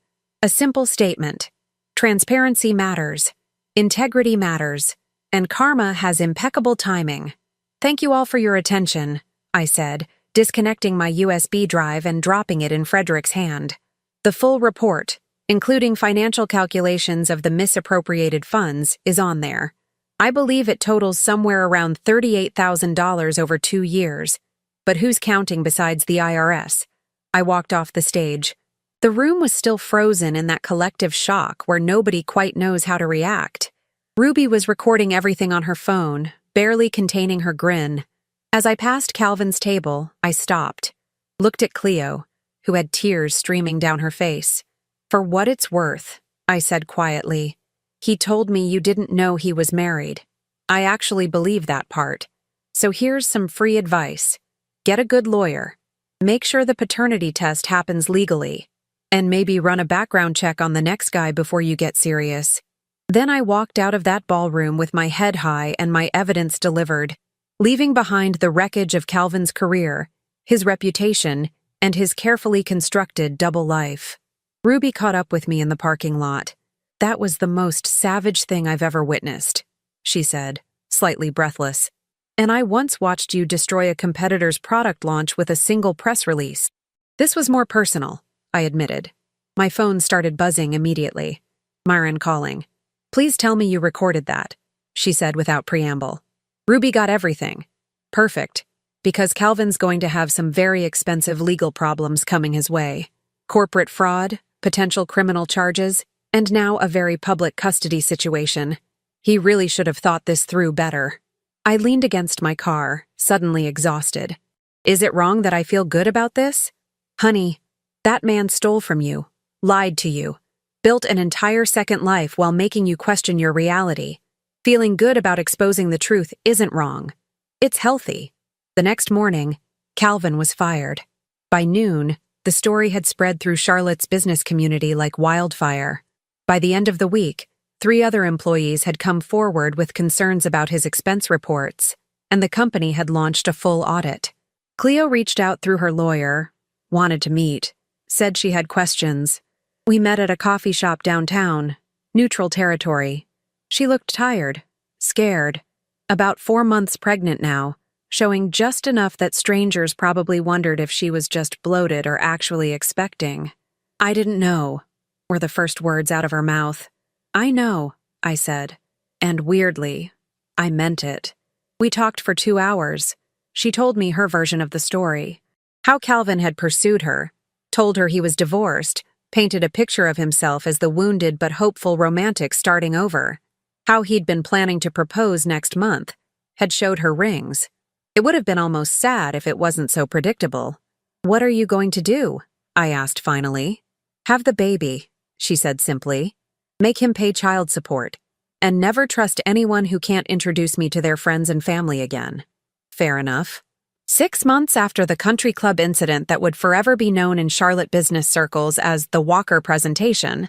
A simple statement. Transparency matters. Integrity matters. And karma has impeccable timing. Thank you all for your attention, I said, disconnecting my USB drive and dropping it in Frederick's hand. The full report, including financial calculations of the misappropriated funds, is on there. I believe it totals somewhere around $38,000 over 2 years. But who's counting besides the IRS? I walked off the stage. The room was still frozen in that collective shock where nobody quite knows how to react. Ruby was recording everything on her phone, barely containing her grin. As I passed Calvin's table, I stopped, looked at Cleo, who had tears streaming down her face. For what it's worth, I said quietly, he told me you didn't know he was married. I actually believe that part. So here's some free advice. Get a good lawyer. Make sure the paternity test happens legally. And maybe run a background check on the next guy before you get serious. Then I walked out of that ballroom with my head high and my evidence delivered, leaving behind the wreckage of Calvin's career, his reputation, and his carefully constructed double life. Ruby caught up with me in the parking lot. That was the most savage thing I've ever witnessed, she said, slightly breathless. And I once watched you destroy a competitor's product launch with a single press release. This was more personal, I admitted. My phone started buzzing immediately. Myron calling. Please tell me you recorded that, she said without preamble. Ruby got everything. Perfect. Because Calvin's going to have some very expensive legal problems coming his way. Corporate fraud, potential criminal charges, and now a very public custody situation. He really should have thought this through better. I leaned against my car, suddenly exhausted. Is it wrong that I feel good about this? Honey, that man stole from you, lied to you, built an entire second life while making you question your reality. Feeling good about exposing the truth isn't wrong. It's healthy. The next morning, Calvin was fired. By noon, the story had spread through Charlotte's business community like wildfire. By the end of the week, 3 other employees had come forward with concerns about his expense reports, and the company had launched a full audit. Cleo reached out through her lawyer, wanted to meet, said she had questions. We met at a coffee shop downtown, neutral territory. She looked tired, scared, about 4 months pregnant now, showing just enough that strangers probably wondered if she was just bloated or actually expecting. I didn't know, were the first words out of her mouth. I know, I said. And weirdly, I meant it. We talked for 2 hours. She told me her version of the story. How Calvin had pursued her, told her he was divorced, painted a picture of himself as the wounded but hopeful romantic starting over. How he'd been planning to propose next month, had showed her rings. It would have been almost sad if it wasn't so predictable. What are you going to do? I asked finally. Have the baby, she said simply. Make him pay child support. And never trust anyone who can't introduce me to their friends and family again. Fair enough. 6 months after the country club incident that would forever be known in Charlotte business circles as the Walker presentation,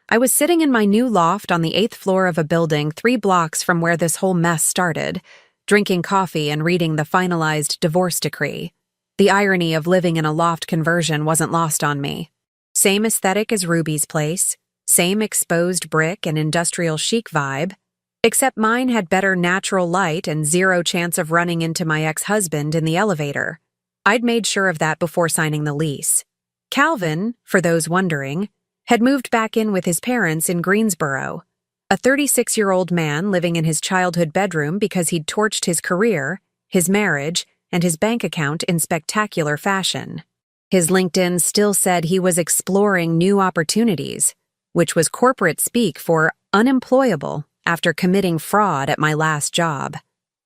I was sitting in my new loft on the 8th floor of a building 3 blocks from where this whole mess started, drinking coffee and reading the finalized divorce decree. The irony of living in a loft conversion wasn't lost on me. Same aesthetic as Ruby's place, same exposed brick and industrial chic vibe, except mine had better natural light and 0 chance of running into my ex-husband in the elevator. I'd made sure of that before signing the lease. Calvin, for those wondering, had moved back in with his parents in Greensboro, a 36-year-old man living in his childhood bedroom because he'd torched his career, his marriage, and his bank account in spectacular fashion. His LinkedIn still said he was exploring new opportunities, which was corporate speak for unemployable after committing fraud at my last job.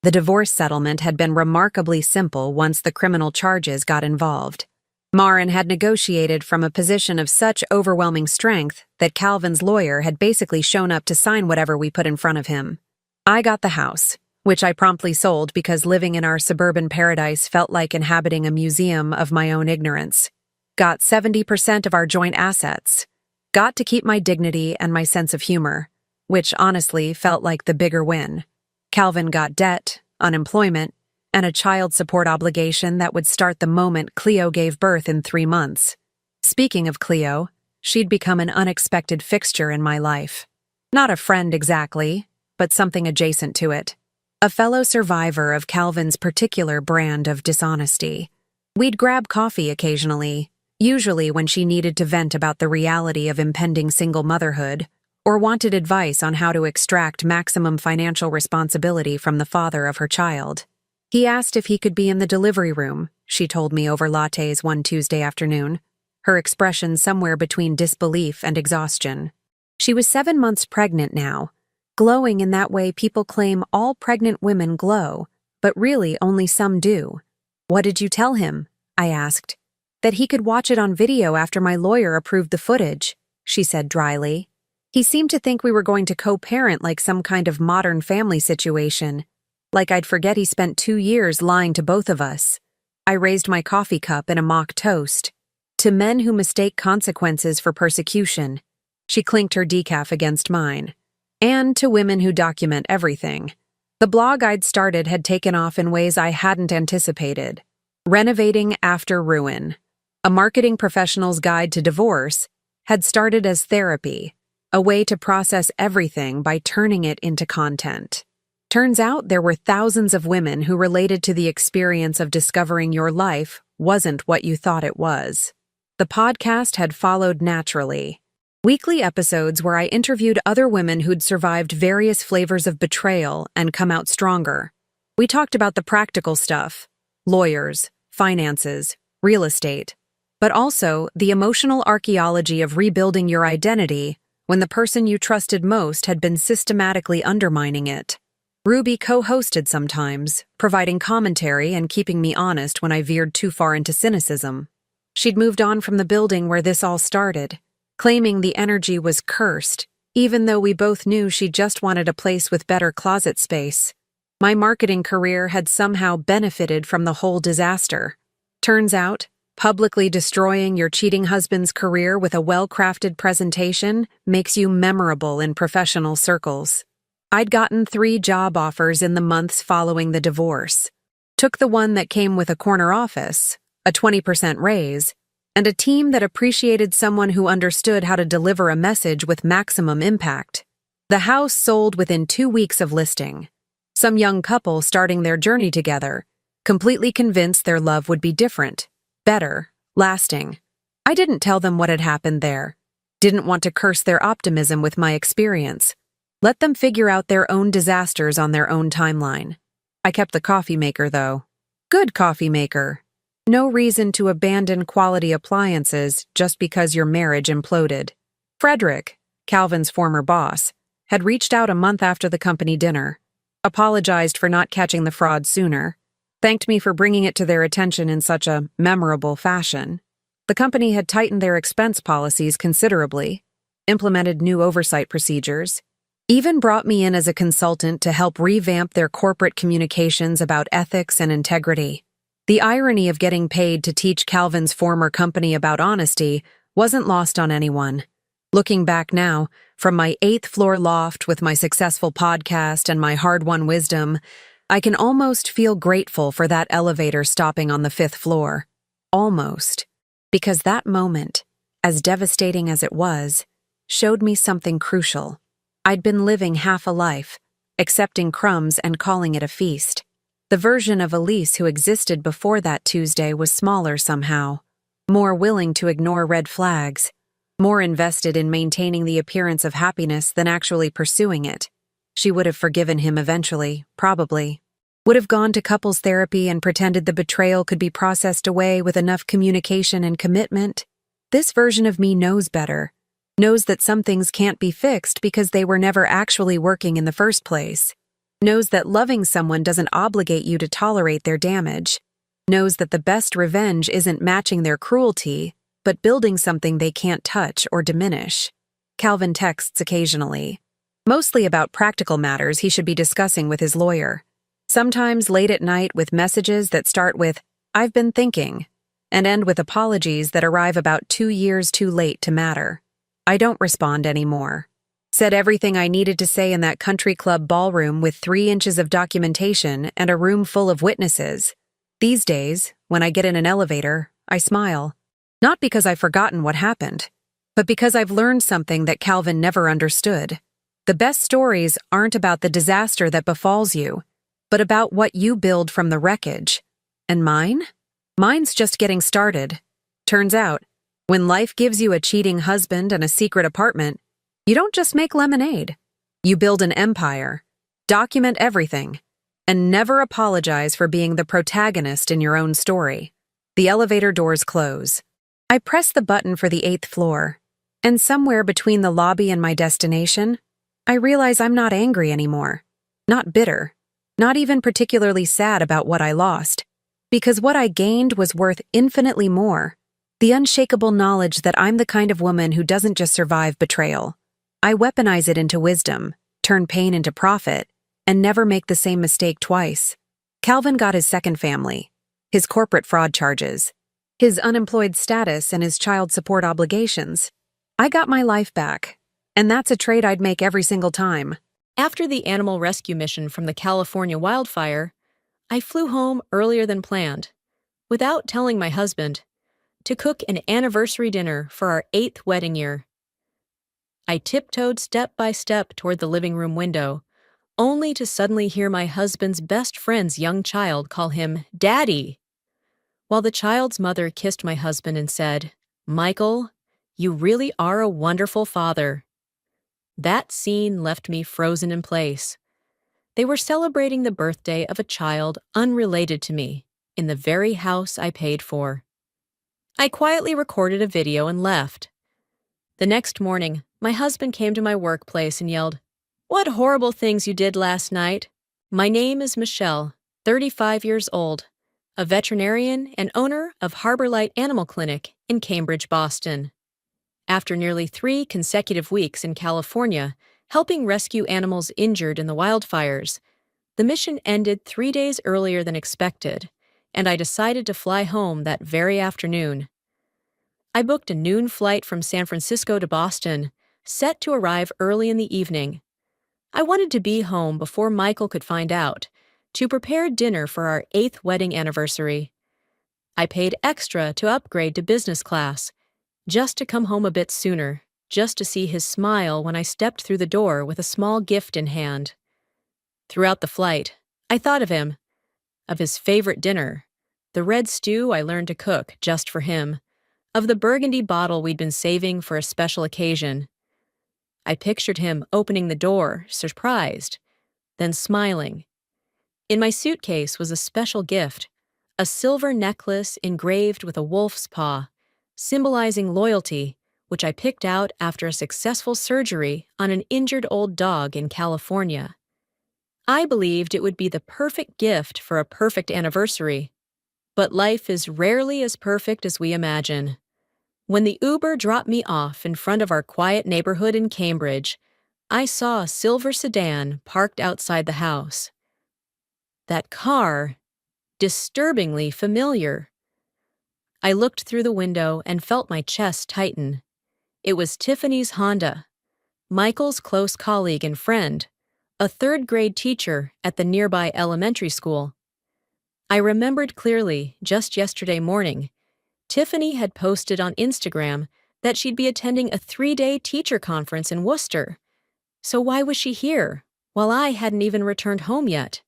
The divorce settlement had been remarkably simple once the criminal charges got involved. Marin had negotiated from a position of such overwhelming strength that Calvin's lawyer had basically shown up to sign whatever we put in front of him. I got the house, which I promptly sold because living in our suburban paradise felt like inhabiting a museum of my own ignorance. Got 70% of our joint assets. Got to keep my dignity and my sense of humor, which honestly felt like the bigger win. Calvin got debt, unemployment, and a child support obligation that would start the moment Cleo gave birth in 3 months. Speaking of Cleo, she'd become an unexpected fixture in my life. Not a friend exactly, but something adjacent to it. A fellow survivor of Calvin's particular brand of dishonesty. We'd grab coffee occasionally, usually when she needed to vent about the reality of impending single motherhood, or wanted advice on how to extract maximum financial responsibility from the father of her child. He asked if he could be in the delivery room, she told me over lattes one Tuesday afternoon, her expression somewhere between disbelief and exhaustion. She was 7 months pregnant now, glowing in that way people claim all pregnant women glow, but really only some do. What did you tell him? I asked. That he could watch it on video after my lawyer approved the footage, she said dryly. He seemed to think we were going to co-parent like some kind of modern family situation. Like I'd forget he spent 2 years lying to both of us. I raised my coffee cup in a mock toast. To men who mistake consequences for persecution. She clinked her decaf against mine. And to women who document everything. The blog I'd started had taken off in ways I hadn't anticipated. Renovating After Ruin. A marketing professional's guide to divorce had started as therapy, a way to process everything by turning it into content. Turns out there were thousands of women who related to the experience of discovering your life wasn't what you thought it was. The podcast had followed naturally. Weekly episodes where I interviewed other women who'd survived various flavors of betrayal and come out stronger. We talked about the practical stuff, lawyers, finances, real estate, but also the emotional archaeology of rebuilding your identity when the person you trusted most had been systematically undermining it. Ruby co-hosted sometimes, providing commentary and keeping me honest when I veered too far into cynicism. She'd moved on from the building where this all started, claiming the energy was cursed, even though we both knew she just wanted a place with better closet space. My marketing career had somehow benefited from the whole disaster. Turns out, publicly destroying your cheating husband's career with a well-crafted presentation makes you memorable in professional circles. I'd gotten 3 job offers in the months following the divorce. Took the one that came with a corner office, a 20% raise, and a team that appreciated someone who understood how to deliver a message with maximum impact. The house sold within 2 weeks of listing. Some young couple starting their journey together, completely convinced their love would be different, better, lasting. I didn't tell them what had happened there. Didn't want to curse their optimism with my experience. Let them figure out their own disasters on their own timeline. I kept the coffee maker, though. Good coffee maker. No reason to abandon quality appliances just because your marriage imploded. Frederick, Calvin's former boss, had reached out a month after the company dinner, apologized for not catching the fraud sooner, thanked me for bringing it to their attention in such a memorable fashion. The company had tightened their expense policies considerably, implemented new oversight procedures, even brought me in as a consultant to help revamp their corporate communications about ethics and integrity. The irony of getting paid to teach Calvin's former company about honesty wasn't lost on anyone. Looking back now, from my 8th floor loft with my successful podcast and my hard-won wisdom, I can almost feel grateful for that elevator stopping on the 5th floor. Almost. Because that moment, as devastating as it was, showed me something crucial. I'd been living half a life, accepting crumbs and calling it a feast. The version of Elise who existed before that Tuesday was smaller somehow, more willing to ignore red flags, more invested in maintaining the appearance of happiness than actually pursuing it. She would have forgiven him eventually, probably. Would have gone to couples therapy and pretended the betrayal could be processed away with enough communication and commitment. This version of me knows better. Knows that some things can't be fixed because they were never actually working in the first place. Knows that loving someone doesn't obligate you to tolerate their damage. Knows that the best revenge isn't matching their cruelty, but building something they can't touch or diminish. Calvin texts occasionally. Mostly about practical matters he should be discussing with his lawyer. Sometimes late at night with messages that start with, "I've been thinking," and end with apologies that arrive about 2 years too late to matter. I don't respond anymore. Said everything I needed to say in that country club ballroom with 3 inches of documentation and a room full of witnesses. These days, when I get in an elevator, I smile. Not because I've forgotten what happened, but because I've learned something that Calvin never understood. The best stories aren't about the disaster that befalls you, but about what you build from the wreckage. And mine? Mine's just getting started. Turns out, when life gives you a cheating husband and a secret apartment, you don't just make lemonade. You build an empire, document everything, and never apologize for being the protagonist in your own story. The elevator doors close. I press the button for the 8th floor, and somewhere between the lobby and my destination, I realize I'm not angry anymore. Not bitter. Not even particularly sad about what I lost, because what I gained was worth infinitely more. The unshakable knowledge that I'm the kind of woman who doesn't just survive betrayal. I weaponize it into wisdom, turn pain into profit, and never make the same mistake twice. Calvin got his second family, his corporate fraud charges, his unemployed status, and his child support obligations. I got my life back, and that's a trade I'd make every single time. After the animal rescue mission from the California wildfire, I flew home earlier than planned, without telling my husband, to cook an anniversary dinner for our 8th wedding year. I tiptoed step by step toward the living room window, only to suddenly hear my husband's best friend's young child call him Daddy, while the child's mother kissed my husband and said, "Michael, you really are a wonderful father." That scene left me frozen in place. They were celebrating the birthday of a child unrelated to me, in the very house I paid for. I quietly recorded a video and left. The next morning, my husband came to my workplace and yelled, "What horrible things you did last night." My name is Michelle, 35 years old, a veterinarian and owner of Harbor Light Animal Clinic in Cambridge, Boston. After nearly 3 consecutive weeks in California, helping rescue animals injured in the wildfires, the mission ended 3 days earlier than expected, and I decided to fly home that very afternoon. I booked a noon flight from San Francisco to Boston, set to arrive early in the evening. I wanted to be home before Michael could find out, to prepare dinner for our 8th wedding anniversary. I paid extra to upgrade to business class, just to come home a bit sooner, just to see his smile when I stepped through the door with a small gift in hand. Throughout the flight, I thought of him, of his favorite dinner, the red stew I learned to cook just for him, of the burgundy bottle we'd been saving for a special occasion. I pictured him opening the door, surprised, then smiling. In my suitcase was a special gift, a silver necklace engraved with a wolf's paw, symbolizing loyalty, which I picked out after a successful surgery on an injured old dog in California. I believed it would be the perfect gift for a perfect anniversary. But life is rarely as perfect as we imagine. When the Uber dropped me off in front of our quiet neighborhood in Cambridge, I saw a silver sedan parked outside the house. That car, disturbingly familiar. I looked through the window and felt my chest tighten. It was Tiffany's Honda, Michael's close colleague and friend, a 3rd-grade teacher at the nearby elementary school. I remembered clearly, just yesterday morning, Tiffany had posted on Instagram that she'd be attending a 3-day teacher conference in Worcester. So why was she here, while I hadn't even returned home yet?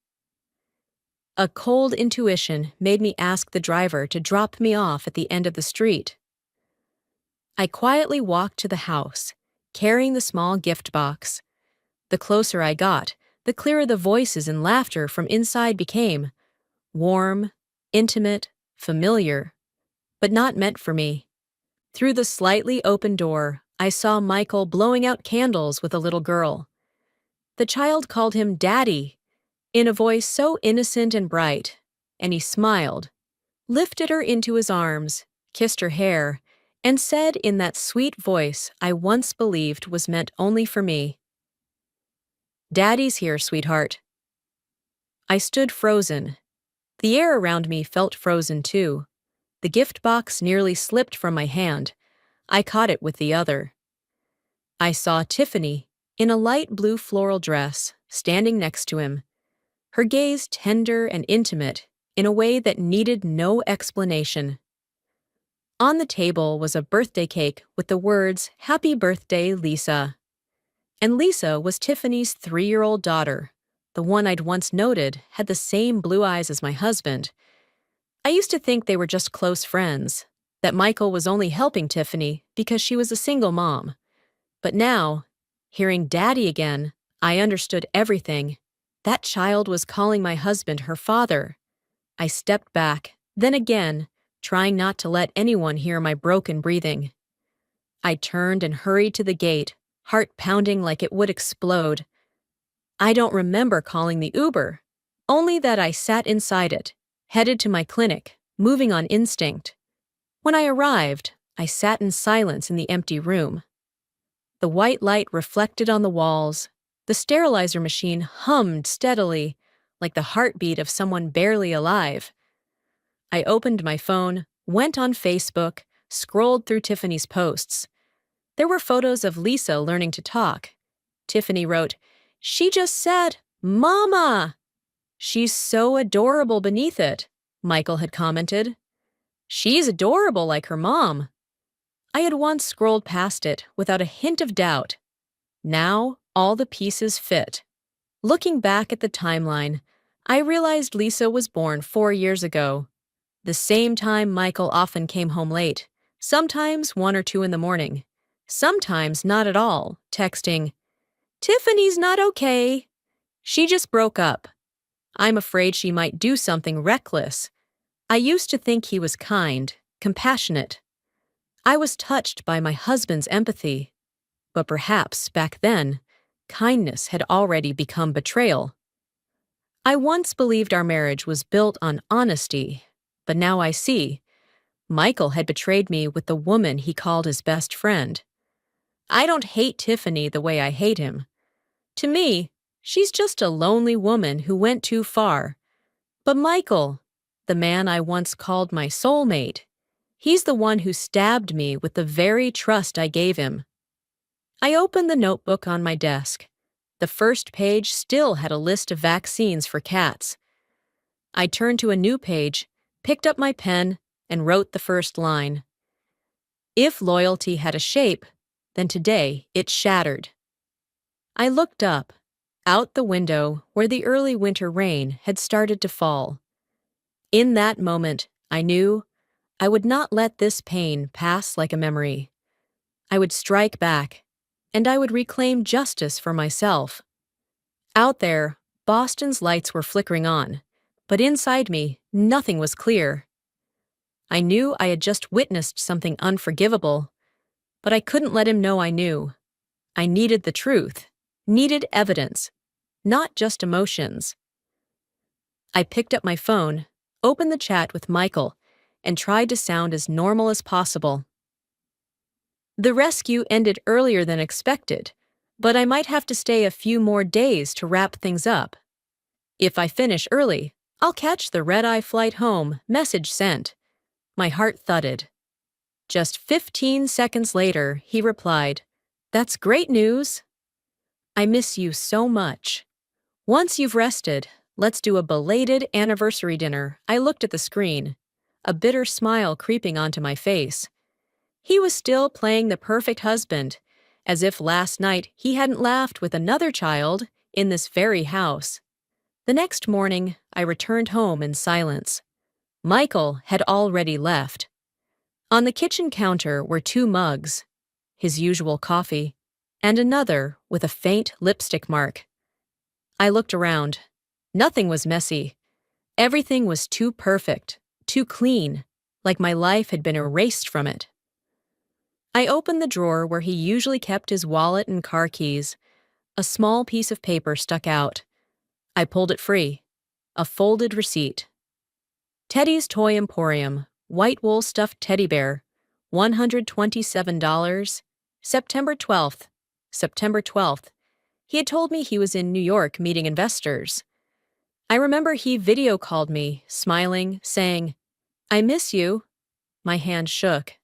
A cold intuition made me ask the driver to drop me off at the end of the street. I quietly walked to the house, carrying the small gift box. The closer I got, the clearer the voices and laughter from inside became. Warm, intimate, familiar, but not meant for me. Through the slightly open door, I saw Michael blowing out candles with a little girl. The child called him Daddy, in a voice so innocent and bright, and he smiled, lifted her into his arms, kissed her hair, and said in that sweet voice I once believed was meant only for me, "Daddy's here, sweetheart." I stood frozen. The air around me felt frozen too. The gift box nearly slipped from my hand. I caught it with the other. I saw Tiffany, in a light blue floral dress, standing next to him, her gaze tender and intimate in a way that needed no explanation. On the table was a birthday cake with the words, "Happy Birthday, Lisa." And Lisa was Tiffany's 3-year-old daughter, the one I'd once noted had the same blue eyes as my husband. I used to think they were just close friends, that Michael was only helping Tiffany because she was a single mom. But now, hearing Daddy again, I understood everything. That child was calling my husband her father. I stepped back, then again, trying not to let anyone hear my broken breathing. I turned and hurried to the gate, heart pounding like it would explode. I don't remember calling the Uber, only that I sat inside it, headed to my clinic, moving on instinct. When I arrived, I sat in silence in the empty room. The white light reflected on the walls. The sterilizer machine hummed steadily, like the heartbeat of someone barely alive. I opened my phone, went on Facebook, scrolled through Tiffany's posts. There were photos of Lisa learning to talk. Tiffany wrote, "She just said, 'Mama!'" "She's so adorable beneath it," Michael had commented. "She's adorable like her mom." I had once scrolled past it without a hint of doubt. Now, all the pieces fit. Looking back at the timeline, I realized Lisa was born 4 years ago. The same time Michael often came home late, sometimes 1 or 2 in the morning, sometimes not at all, texting, "Tiffany's not okay. She just broke up. I'm afraid she might do something reckless." I used to think he was kind, compassionate. I was touched by my husband's empathy. But perhaps, back then, kindness had already become betrayal. I once believed our marriage was built on honesty, but now I see. Michael had betrayed me with the woman he called his best friend. I don't hate Tiffany the way I hate him. To me, she's just a lonely woman who went too far. But Michael, the man I once called my soulmate, he's the one who stabbed me with the very trust I gave him. I opened the notebook on my desk. The first page still had a list of vaccines for cats. I turned to a new page, picked up my pen, and wrote the first line. If loyalty had a shape, then today it shattered. I looked up, out the window where the early winter rain had started to fall. In that moment, I knew I would not let this pain pass like a memory. I would strike back, and I would reclaim justice for myself. Out there, Boston's lights were flickering on, but inside me, nothing was clear. I knew I had just witnessed something unforgivable, but I couldn't let him know I knew. I needed the truth, needed evidence, not just emotions. I picked up my phone, opened the chat with Michael, and tried to sound as normal as possible. The rescue ended earlier than expected, but I might have to stay a few more days to wrap things up. If I finish early, I'll catch the red-eye flight home, message sent. My heart thudded. Just 15 seconds later, he replied, "That's great news. I miss you so much. Once you've rested, let's do a belated anniversary dinner." I looked at the screen, a bitter smile creeping onto my face. He was still playing the perfect husband, as if last night he hadn't laughed with another child in this very house. The next morning, I returned home in silence. Michael had already left. On the kitchen counter were 2 mugs, his usual coffee, and another with a faint lipstick mark. I looked around. Nothing was messy. Everything was too perfect, too clean, like my life had been erased from it. I opened the drawer where he usually kept his wallet and car keys. A small piece of paper stuck out. I pulled it free. A folded receipt. Teddy's Toy Emporium, white wool stuffed teddy bear, $127, September 12th. September 12th. He had told me he was in New York meeting investors. I remember he video called me, smiling, saying, "I miss you." My hand shook.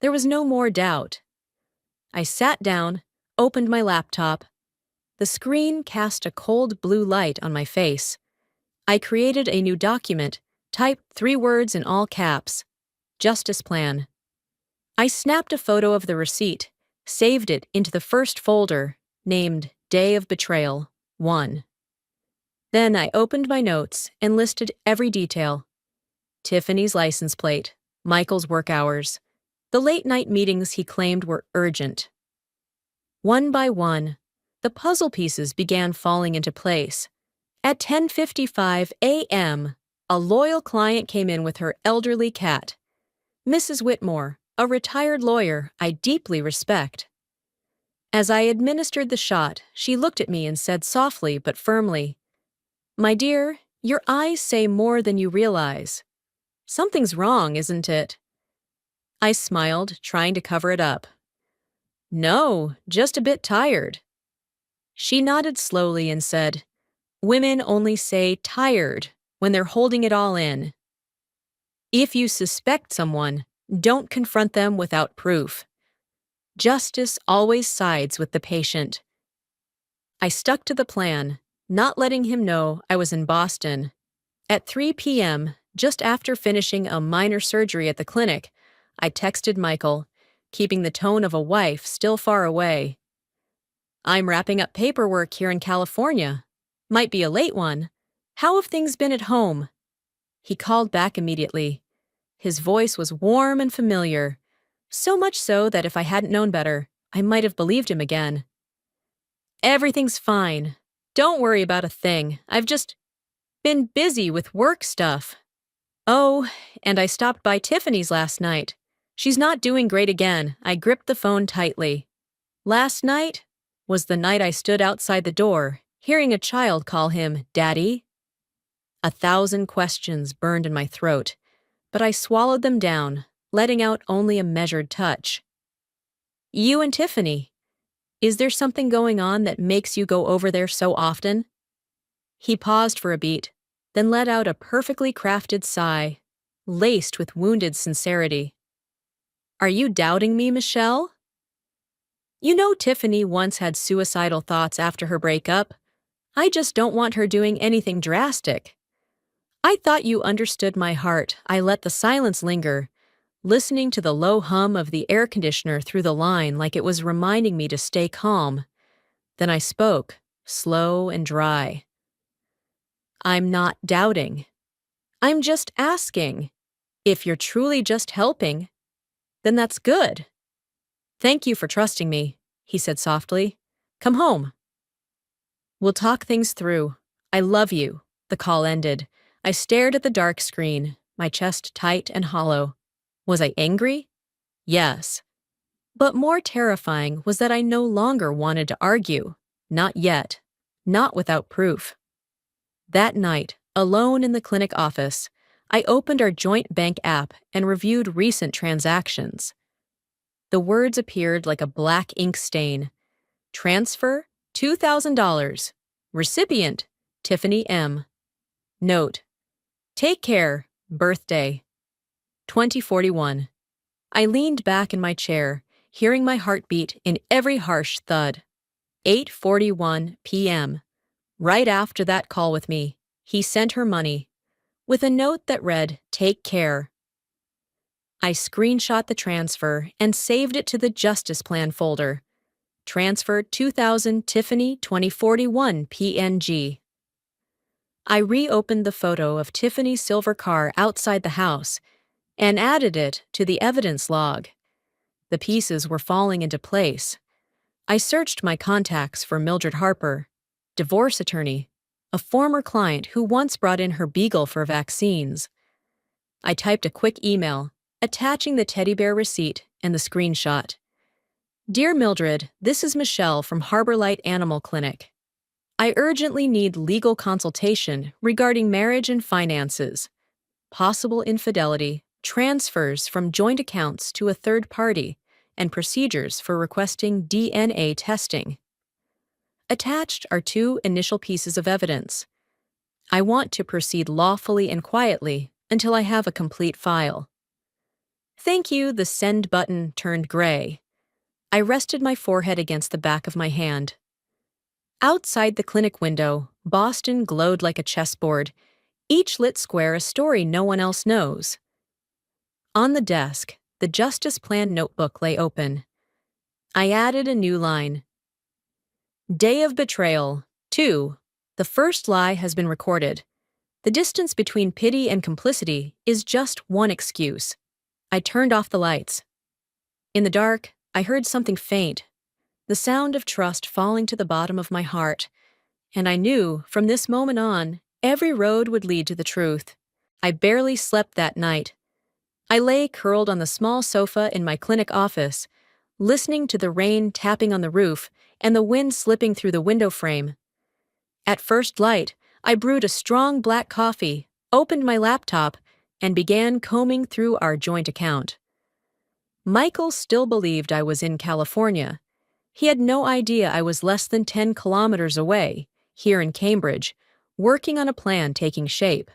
There was no more doubt. I sat down, opened my laptop. The screen cast a cold blue light on my face. I created a new document, typed 3 words in all caps: Justice Plan. I snapped a photo of the receipt, saved it into the first folder, named Day of Betrayal 1. Then I opened my notes and listed every detail: Tiffany's license plate, Michael's work hours, the late-night meetings he claimed were urgent. One by one, the puzzle pieces began falling into place. At 10:55 a.m., a loyal client came in with her elderly cat, Mrs. Whitmore, a retired lawyer I deeply respect. As I administered the shot, she looked at me and said softly but firmly, "My dear, your eyes say more than you realize. Something's wrong, isn't it?" I smiled, trying to cover it up. "No, just a bit tired." She nodded slowly and said, "Women only say tired when they're holding it all in. If you suspect someone, don't confront them without proof. Justice always sides with the patient." I stuck to the plan, not letting him know I was in Boston. At 3 p.m., just after finishing a minor surgery at the clinic, I texted Michael, keeping the tone of a wife still far away. "I'm wrapping up paperwork here in California. Might be a late one. How have things been at home?" He called back immediately. His voice was warm and familiar, so much so that if I hadn't known better, I might have believed him again. "Everything's fine. Don't worry about a thing. I've just been busy with work stuff. Oh, and I stopped by Tiffany's last night. She's not doing great again." I gripped the phone tightly. Last night was the night I stood outside the door, hearing a child call him Daddy. 1,000 questions burned in my throat, but I swallowed them down, letting out only a measured touch. "You and Tiffany. Is there something going on that makes you go over there so often?" He paused for a beat, then let out a perfectly crafted sigh, laced with wounded sincerity. "Are you doubting me, Michelle? You know Tiffany once had suicidal thoughts after her breakup. I just don't want her doing anything drastic. I thought you understood my heart. I let the silence linger, listening to the low hum of the air conditioner through the line like it was reminding me to stay calm. Then I spoke, slow and dry. I'm not doubting. I'm just asking. If you're truly just helping, then that's good. Thank you for trusting me," he said softly. "Come home. We'll talk things through. I love you." The call ended. I stared at the dark screen, my chest tight and hollow. Was I angry? Yes. But more terrifying was that I no longer wanted to argue. Not yet. Not without proof. That night, alone in the clinic office, I opened our joint bank app and reviewed recent transactions. The words appeared like a black ink stain. Transfer, $2,000. Recipient, Tiffany M. Note: Take care, birthday. 2041. I leaned back in my chair, hearing my heartbeat in every harsh thud. 8:41 p.m. Right after that call with me, he sent her money, with a note that read, "Take care." I screenshot the transfer and saved it to the Justice Plan folder. Transfer 2000 Tiffany 2041 PNG. I reopened the photo of Tiffany's silver car outside the house and added it to the evidence log. The pieces were falling into place. I searched my contacts for Mildred Harper, divorce attorney, a former client who once brought in her beagle for vaccines. I typed a quick email, attaching the teddy bear receipt and the screenshot. "Dear Mildred, this is Michelle from Harbor Light Animal Clinic. I urgently need legal consultation regarding marriage and finances, possible infidelity, transfers from joint accounts to a third party, and procedures for requesting DNA testing." Attached are 2 initial pieces of evidence: I want to proceed lawfully and quietly until I have a complete file. Thank you, the send button turned gray. I rested my forehead against the back of my hand. Outside the clinic window, Boston glowed like a chessboard, each lit square a story no one else knows. On the desk, the Justice Plan notebook lay open. I added a new line. Day of Betrayal, 2. The first lie has been recorded. The distance between pity and complicity is just one excuse. I turned off the lights. In the dark, I heard something faint, the sound of trust falling to the bottom of my heart, and I knew, from this moment on, every road would lead to the truth. I barely slept that night. I lay curled on the small sofa in my clinic office, listening to the rain tapping on the roof and the wind slipping through the window frame. At first light, I brewed a strong black coffee, opened my laptop, and began combing through our joint account. Michael still believed I was in California. He had no idea I was less than 10 kilometers away, here in Cambridge, working on a plan taking shape.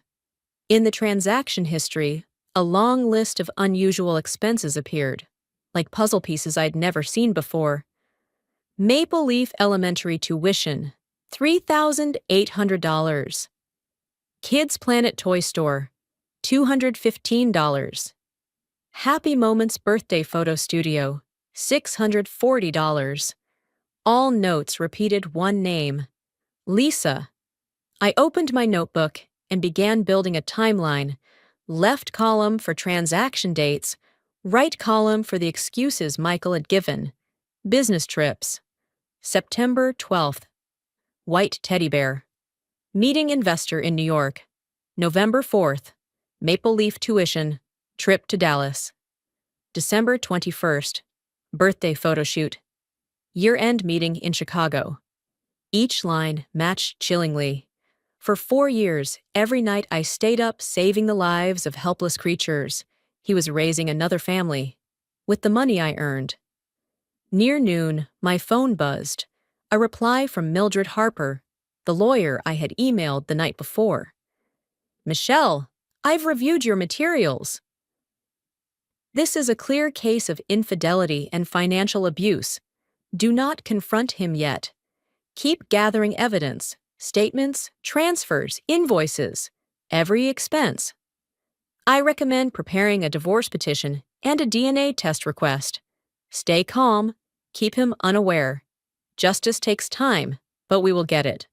In the transaction history, a long list of unusual expenses appeared, like puzzle pieces I'd never seen before. Maple Leaf Elementary tuition, $3,800. Kids Planet Toy Store, $215. Happy Moments Birthday Photo Studio, $640. All notes repeated one name, Lisa. I opened my notebook and began building a timeline, left column for transaction dates, right column for the excuses Michael had given. Business trips. September 12th. White teddy bear. Meeting investor in New York. November 4th. Maple Leaf tuition. Trip to Dallas. December 21st. Birthday photo shoot. Year-end meeting in Chicago. Each line matched chillingly. For 4 years, every night I stayed up saving the lives of helpless creatures. He was raising another family. With the money I earned. Near noon, my phone buzzed. A reply from Mildred Harper, the lawyer I had emailed the night before. Michelle, I've reviewed your materials. This is a clear case of infidelity and financial abuse. Do not confront him yet. Keep gathering evidence, statements, transfers, invoices, every expense. I recommend preparing a divorce petition and a DNA test request. Stay calm, keep him unaware. Justice takes time, but we will get it.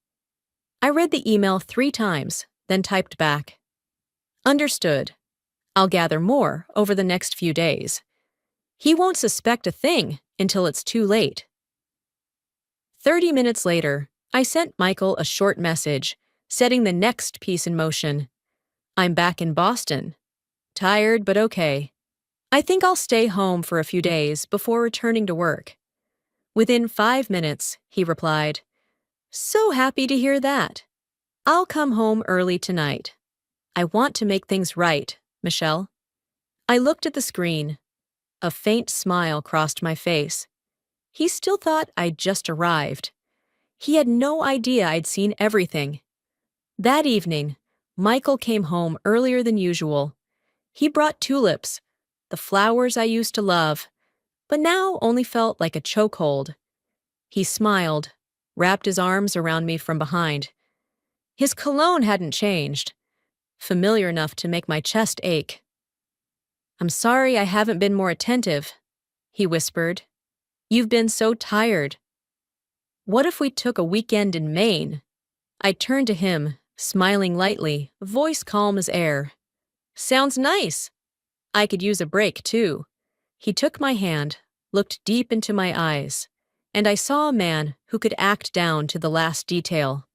I read the email 3 times, then typed back. Understood. I'll gather more over the next few days. He won't suspect a thing until it's too late. 30 minutes later, I sent Michael a short message, setting the next piece in motion. I'm back in Boston. Tired, but okay. I think I'll stay home for a few days before returning to work. Within 5 minutes, he replied, So happy to hear that. I'll come home early tonight. I want to make things right, Michelle. I looked at the screen. A faint smile crossed my face. He still thought I'd just arrived. He had no idea I'd seen everything. That evening, Michael came home earlier than usual. He brought tulips, the flowers I used to love, but now only felt like a chokehold. He smiled, wrapped his arms around me from behind. His cologne hadn't changed, familiar enough to make my chest ache. I'm sorry I haven't been more attentive, he whispered. You've been so tired. What if we took a weekend in Maine? I turned to him, smiling lightly, voice calm as air. Sounds nice. I could use a break, too. He took my hand, looked deep into my eyes, and I saw a man who could act down to the last detail.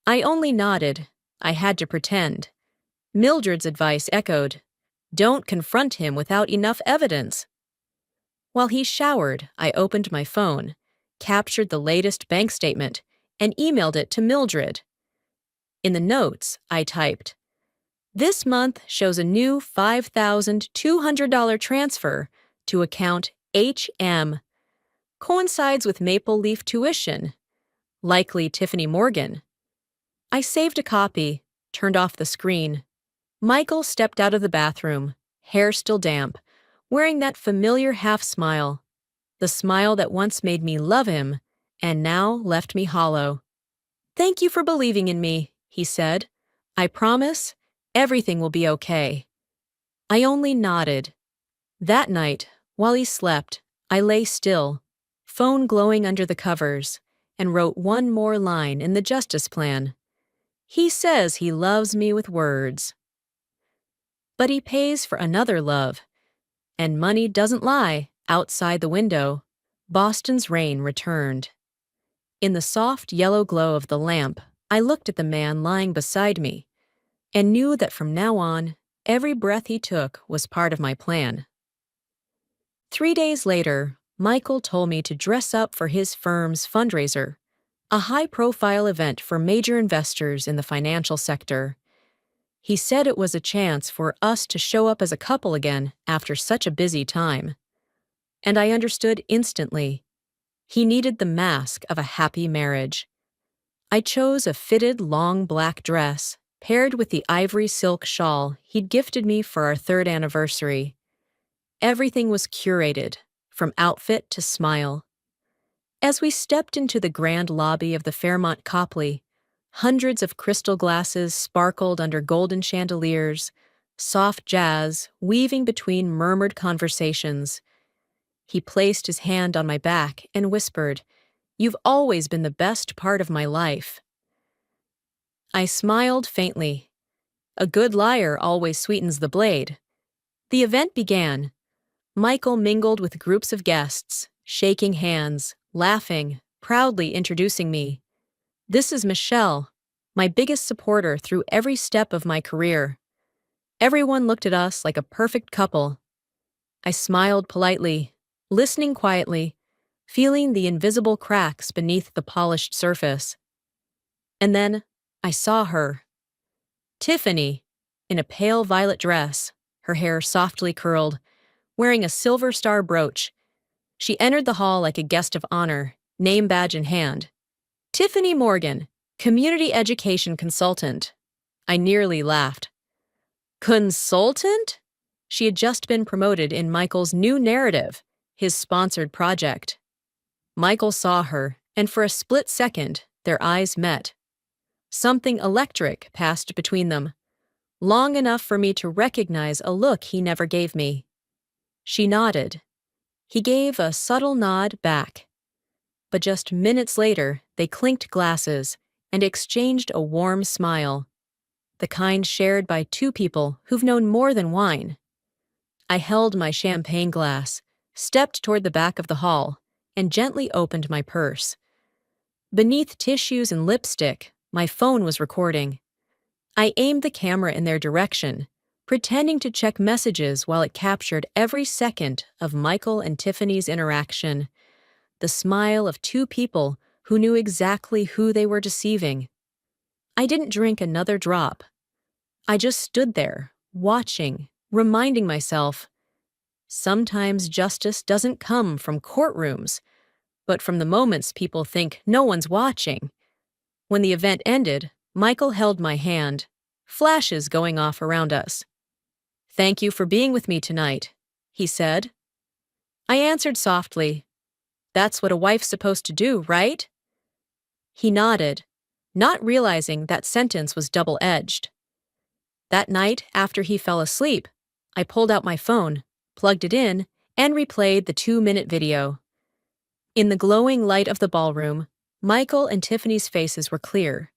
I only nodded. I had to pretend. Mildred's advice echoed. Don't confront him without enough evidence. While he showered, I opened my phone, captured the latest bank statement, and emailed it to Mildred. In the notes, I typed, This month shows a new $5,200 transfer to account HM. Coincides with Maple Leaf tuition. Likely Tiffany Morgan. I saved a copy, turned off the screen. Michael stepped out of the bathroom, hair still damp, wearing that familiar half smile, the smile that once made me love him and now left me hollow. "Thank you for believing in me," he said. "I promise everything will be okay." I only nodded. That night, while he slept, I lay still, phone glowing under the covers, and wrote one more line in the justice plan. He says he loves me with words. But he pays for another love. And money doesn't lie. Outside the window, Boston's rain returned. In the soft yellow glow of the lamp, I looked at the man lying beside me and knew that from now on, every breath he took was part of my plan. 3 days later, Michael told me to dress up for his firm's fundraiser, a high-profile event for major investors in the financial sector. He said it was a chance for us to show up as a couple again after such a busy time. And I understood instantly. He needed the mask of a happy marriage. I chose a fitted long black dress, paired with the ivory silk shawl he'd gifted me for our 3rd anniversary. Everything was curated, from outfit to smile. As we stepped into the grand lobby of the Fairmont Copley, hundreds of crystal glasses sparkled under golden chandeliers, soft jazz weaving between murmured conversations. He placed his hand on my back and whispered, "You've always been the best part of my life." I smiled faintly. A good liar always sweetens the blade. The event began. Michael mingled with groups of guests, shaking hands, laughing, proudly introducing me. "This is Michelle, my biggest supporter through every step of my career." Everyone looked at us like a perfect couple. I smiled politely, listening quietly, feeling the invisible cracks beneath the polished surface. And then I saw her. Tiffany, in a pale violet dress, her hair softly curled, wearing a silver star brooch. She entered the hall like a guest of honor, name badge in hand. "Tiffany Morgan, community education consultant." I nearly laughed. Consultant? She had just been promoted in Michael's new narrative, his sponsored project. Michael saw her, and for a split second, their eyes met. Something electric passed between them, long enough for me to recognize a look he never gave me. She nodded. He gave a subtle nod back. But just minutes later, they clinked glasses and exchanged a warm smile, the kind shared by two people who've known more than wine. I held my champagne glass, stepped toward the back of the hall, and gently opened my purse. Beneath tissues and lipstick, my phone was recording. I aimed the camera in their direction, pretending to check messages while it captured every second of Michael and Tiffany's interaction, the smile of two people who knew exactly who they were deceiving. I didn't drink another drop. I just stood there, watching, reminding myself, sometimes justice doesn't come from courtrooms, but from the moments people think no one's watching. When the event ended, Michael held my hand, flashes going off around us. "Thank you for being with me tonight," he said. I answered softly, "That's what a wife's supposed to do, right?" He nodded, not realizing that sentence was double-edged. That night, after he fell asleep, I pulled out my phone, plugged it in, and replayed the 2-minute video. In the glowing light of the ballroom, Michael and Tiffany's faces were clear.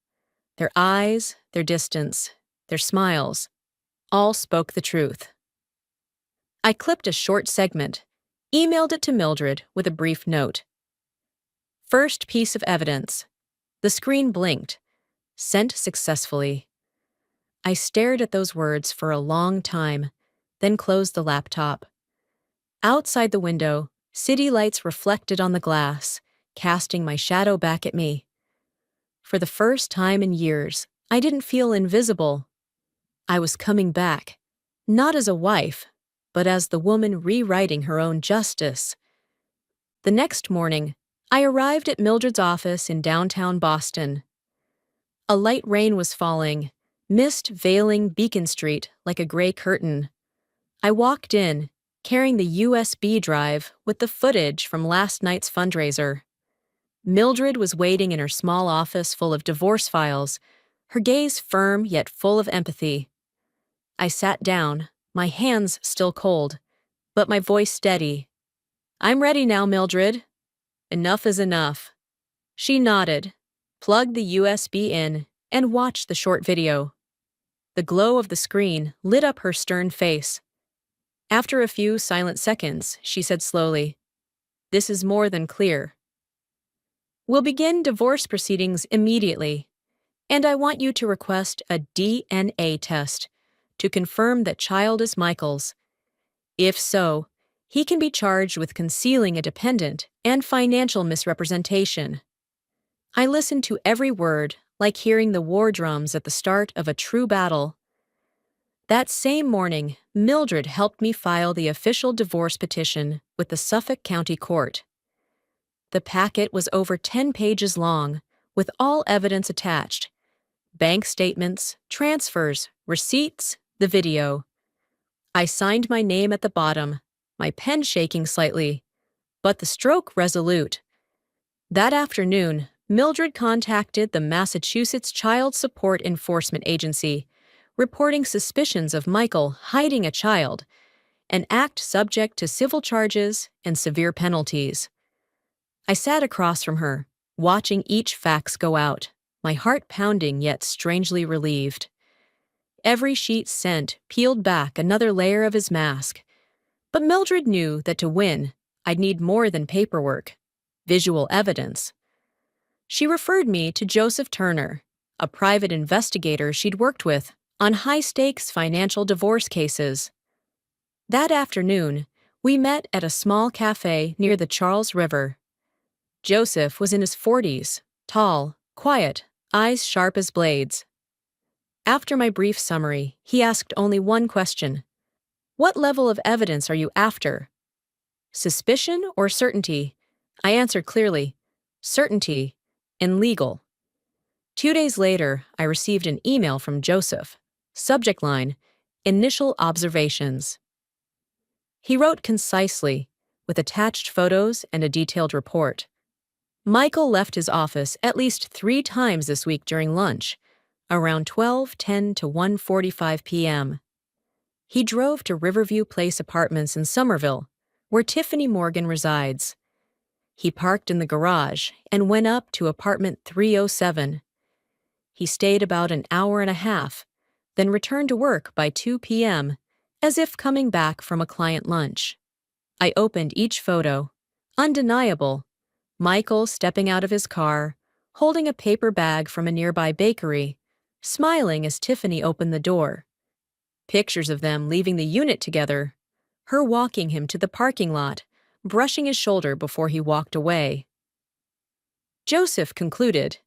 Their eyes, their distance, their smiles, all spoke the truth. I clipped a short segment, emailed it to Mildred with a brief note. First piece of evidence. The screen blinked. Sent successfully. I stared at those words for a long time, then closed the laptop. Outside the window, city lights reflected on the glass, casting my shadow back at me. For the first time in years, I didn't feel invisible. I was coming back, not as a wife, but as the woman rewriting her own justice. The next morning, I arrived at Mildred's office in downtown Boston. A light rain was falling, mist veiling Beacon Street like a gray curtain. I walked in, carrying the USB drive with the footage from last night's fundraiser. Mildred was waiting in her small office full of divorce files, her gaze firm yet full of empathy. I sat down, my hands still cold, but my voice steady. "I'm ready now, Mildred." "Enough is enough." She nodded, plugged the USB in, and watched the short video. The glow of the screen lit up her stern face. After a few silent seconds, she said slowly, "This is more than clear. We'll begin divorce proceedings immediately, and I want you to request a DNA test to confirm that child is Michael's. If so, he can be charged with concealing a dependent and financial misrepresentation." I listened to every word like hearing the war drums at the start of a true battle. That same morning, Mildred helped me file the official divorce petition with the Suffolk County Court. The packet was over 10 pages long, with all evidence attached: bank statements, transfers, receipts, the video. I signed my name at the bottom, my pen shaking slightly, but the stroke resolute. That afternoon, Mildred contacted the Massachusetts Child Support Enforcement Agency, reporting suspicions of Michael hiding a child, an act subject to civil charges and severe penalties. I sat across from her, watching each fax go out, my heart pounding yet strangely relieved. Every sheet sent peeled back another layer of his mask. But Mildred knew that to win, I'd need more than paperwork, visual evidence. She referred me to Joseph Turner, a private investigator she'd worked with on high-stakes financial divorce cases. That afternoon, we met at a small cafe near the Charles River. Joseph was in his 40s, tall, quiet, eyes sharp as blades. After my brief summary, he asked only one question. "What level of evidence are you after? Suspicion or certainty?" I answered clearly, "Certainty and legal." 2 days later, I received an email from Joseph. Subject line, "Initial observations." He wrote concisely, with attached photos and a detailed report. Michael left his office at least 3 times this week during lunch, around 12:10 to 1:45 p.m. He drove to Riverview Place Apartments in Somerville, where Tiffany Morgan resides. He parked in the garage and went up to apartment 307. He stayed about an hour and a half, then returned to work by 2 p.m., as if coming back from a client lunch. I opened each photo. Undeniable. Michael stepping out of his car, holding a paper bag from a nearby bakery, smiling as Tiffany opened the door. Pictures of them leaving the unit together, her walking him to the parking lot, brushing his shoulder before he walked away. Joseph concluded,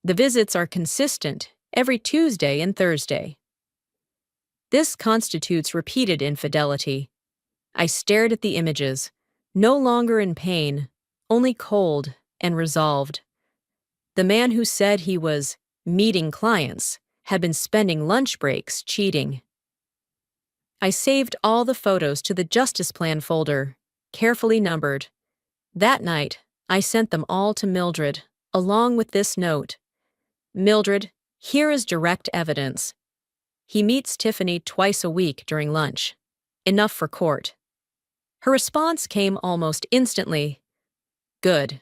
"The visits are consistent every Tuesday and Thursday." This constitutes repeated infidelity. I stared at the images, no longer in pain, only cold and resolved. The man who said he was meeting clients had been spending lunch breaks cheating. I saved all the photos to the Justice Plan folder, carefully numbered. That night, I sent them all to Mildred, along with this note. "Mildred, here is direct evidence. He meets Tiffany twice a week during lunch. Enough for court." Her response came almost instantly. "Good.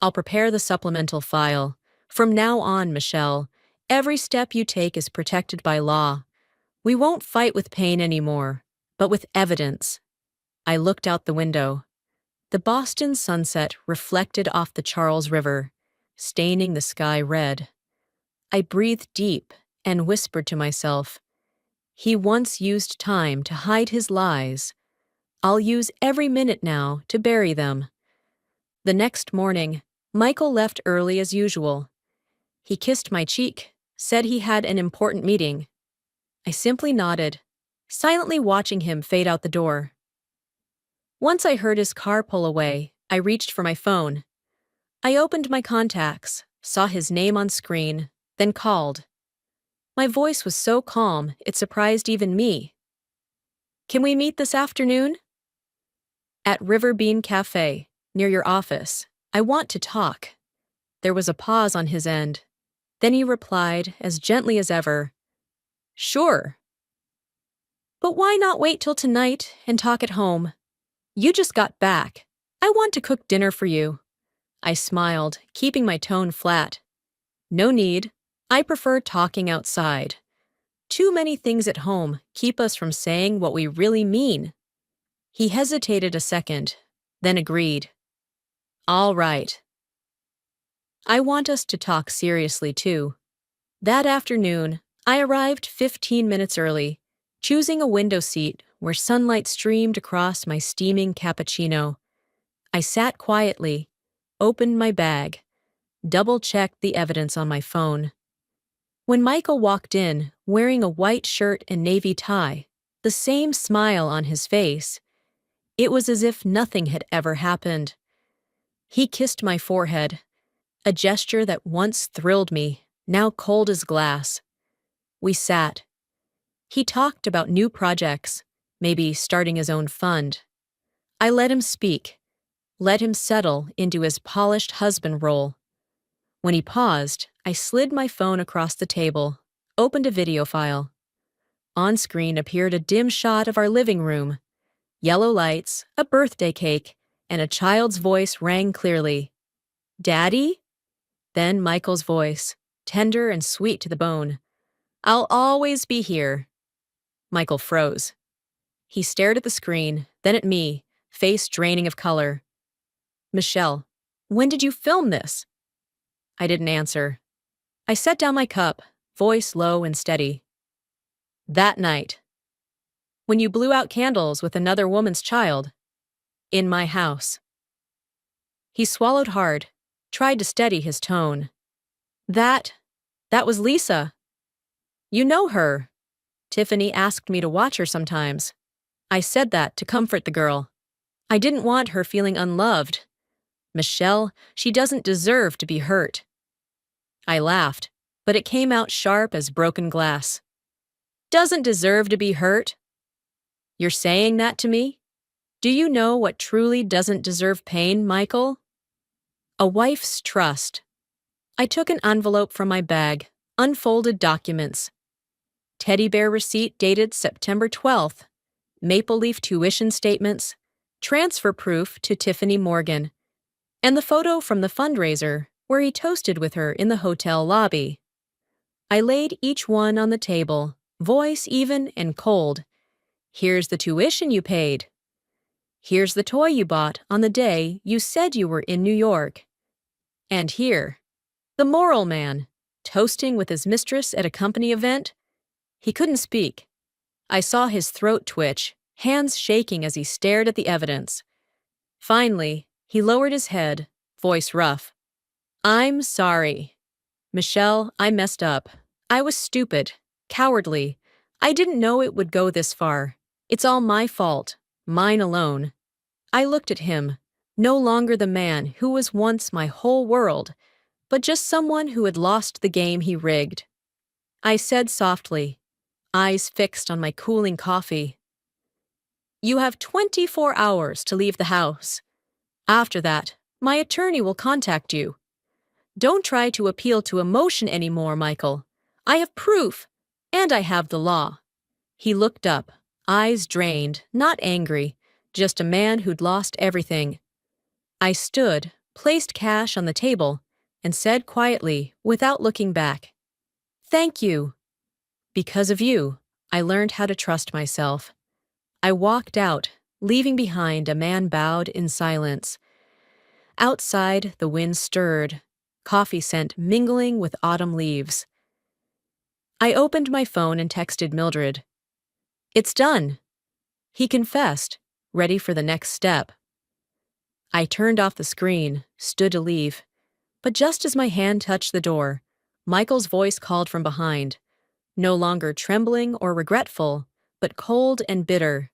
I'll prepare the supplemental file. From now on, Michelle, every step you take is protected by law. We won't fight with pain anymore, but with evidence." I looked out the window. The Boston sunset reflected off the Charles River, staining the sky red. I breathed deep and whispered to myself, "He once used time to hide his lies. I'll use every minute now to bury them." The next morning, Michael left early as usual. He kissed my cheek, said he had an important meeting. I simply nodded, silently watching him fade out the door. Once I heard his car pull away, I reached for my phone. I opened my contacts, saw his name on screen, then called. My voice was so calm, it surprised even me. Can we meet this afternoon? At River Bean Cafe, near your office. I want to talk. There was a pause on his end. Then he replied, as gently as ever, Sure. But why not wait till tonight and talk at home? You just got back. I want to cook dinner for you. I smiled, keeping my tone flat. No need. I prefer talking outside. Too many things at home keep us from saying what we really mean. He hesitated a second, then agreed. All right. I want us to talk seriously, too. That afternoon, I arrived 15 minutes early, choosing a window seat where sunlight streamed across my steaming cappuccino. I sat quietly, opened my bag, double-checked the evidence on my phone. When Michael walked in, wearing a white shirt and navy tie, the same smile on his face, it was as if nothing had ever happened. He kissed my forehead, a gesture that once thrilled me, now cold as glass. We sat. He talked about new projects, maybe starting his own fund. I let him speak, let him settle into his polished husband role. When he paused, I slid my phone across the table, opened a video file. On screen appeared a dim shot of our living room. Yellow lights, a birthday cake, and a child's voice rang clearly. Daddy? Then Michael's voice, tender and sweet to the bone. I'll always be here. Michael froze. He stared at the screen, then at me, face draining of color. Michelle, when did you film this? I didn't answer. I set down my cup, voice low and steady. That night. When you blew out candles with another woman's child. In my house. He swallowed hard, tried to steady his tone. That was Lisa. You know her. Tiffany asked me to watch her sometimes. I said that to comfort the girl. I didn't want her feeling unloved. Michelle, she doesn't deserve to be hurt. I laughed, but it came out sharp as broken glass. Doesn't deserve to be hurt? You're saying that to me? Do you know what truly doesn't deserve pain, Michael? A wife's trust. I took an envelope from my bag, unfolded documents. Teddy bear receipt dated September 12th, Maple Leaf tuition statements, transfer proof to Tiffany Morgan, and the photo from the fundraiser where he toasted with her in the hotel lobby. I laid each one on the table, voice even and cold. Here's the tuition you paid. Here's the toy you bought on the day you said you were in New York. And here, the moral man, toasting with his mistress at a company event. He couldn't speak. I saw his throat twitch, hands shaking as he stared at the evidence. Finally, he lowered his head, voice rough. I'm sorry. Michelle, I messed up. I was stupid, cowardly. I didn't know it would go this far. It's all my fault, mine alone. I looked at him, no longer the man who was once my whole world, but just someone who had lost the game he rigged. I said softly, eyes fixed on my cooling coffee. You have 24 hours to leave the house. After that, my attorney will contact you. Don't try to appeal to emotion anymore, Michael. I have proof, and I have the law. He looked up, eyes drained, not angry, just a man who'd lost everything. I stood, placed cash on the table, and said quietly, without looking back, Thank you. Because of you, I learned how to trust myself. I walked out, leaving behind a man bowed in silence. Outside, the wind stirred, coffee scent mingling with autumn leaves. I opened my phone and texted Mildred. It's done. He confessed, ready for the next step. I turned off the screen, stood to leave. But just as my hand touched the door, Michael's voice called from behind, no longer trembling or regretful, but cold and bitter.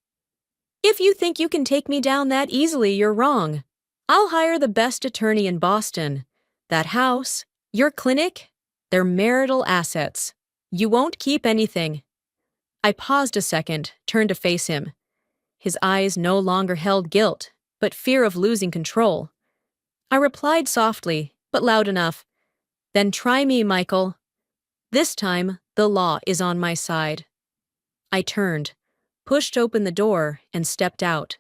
If you think you can take me down that easily, you're wrong. I'll hire the best attorney in Boston. That house, your clinic, They're marital assets. You won't keep anything. I paused a second, turned to face him. His eyes no longer held guilt, but fear of losing control. I replied softly, but loud enough. Then try me, Michael. This time, the law is on my side. I turned, pushed open the door, and stepped out.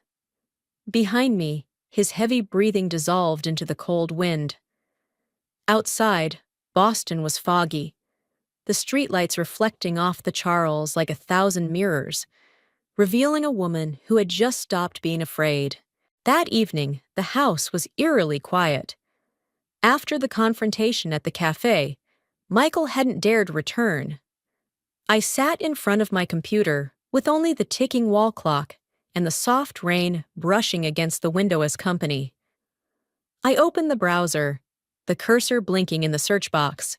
Behind me, his heavy breathing dissolved into the cold wind. Outside, Boston was foggy, the streetlights reflecting off the Charles like 1,000 mirrors, revealing a woman who had just stopped being afraid. That evening, the house was eerily quiet. After the confrontation at the cafe, Michael hadn't dared return. I sat in front of my computer with only the ticking wall clock and the soft rain brushing against the window as company. I opened the browser, the cursor blinking in the search box.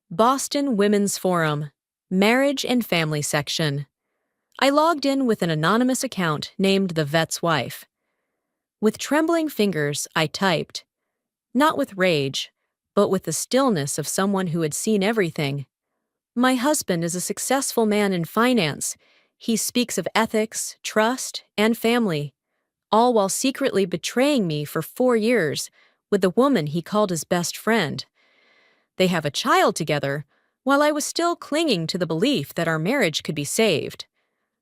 Boston Women's Forum, Marriage and Family section. I logged in with an anonymous account named The Vet's Wife. With trembling fingers, I typed, not with rage, but with the stillness of someone who had seen everything. My husband is a successful man in finance. He speaks of ethics, trust, and family, all while secretly betraying me for 4 years with the woman he called his best friend. They have a child together, while I was still clinging to the belief that our marriage could be saved.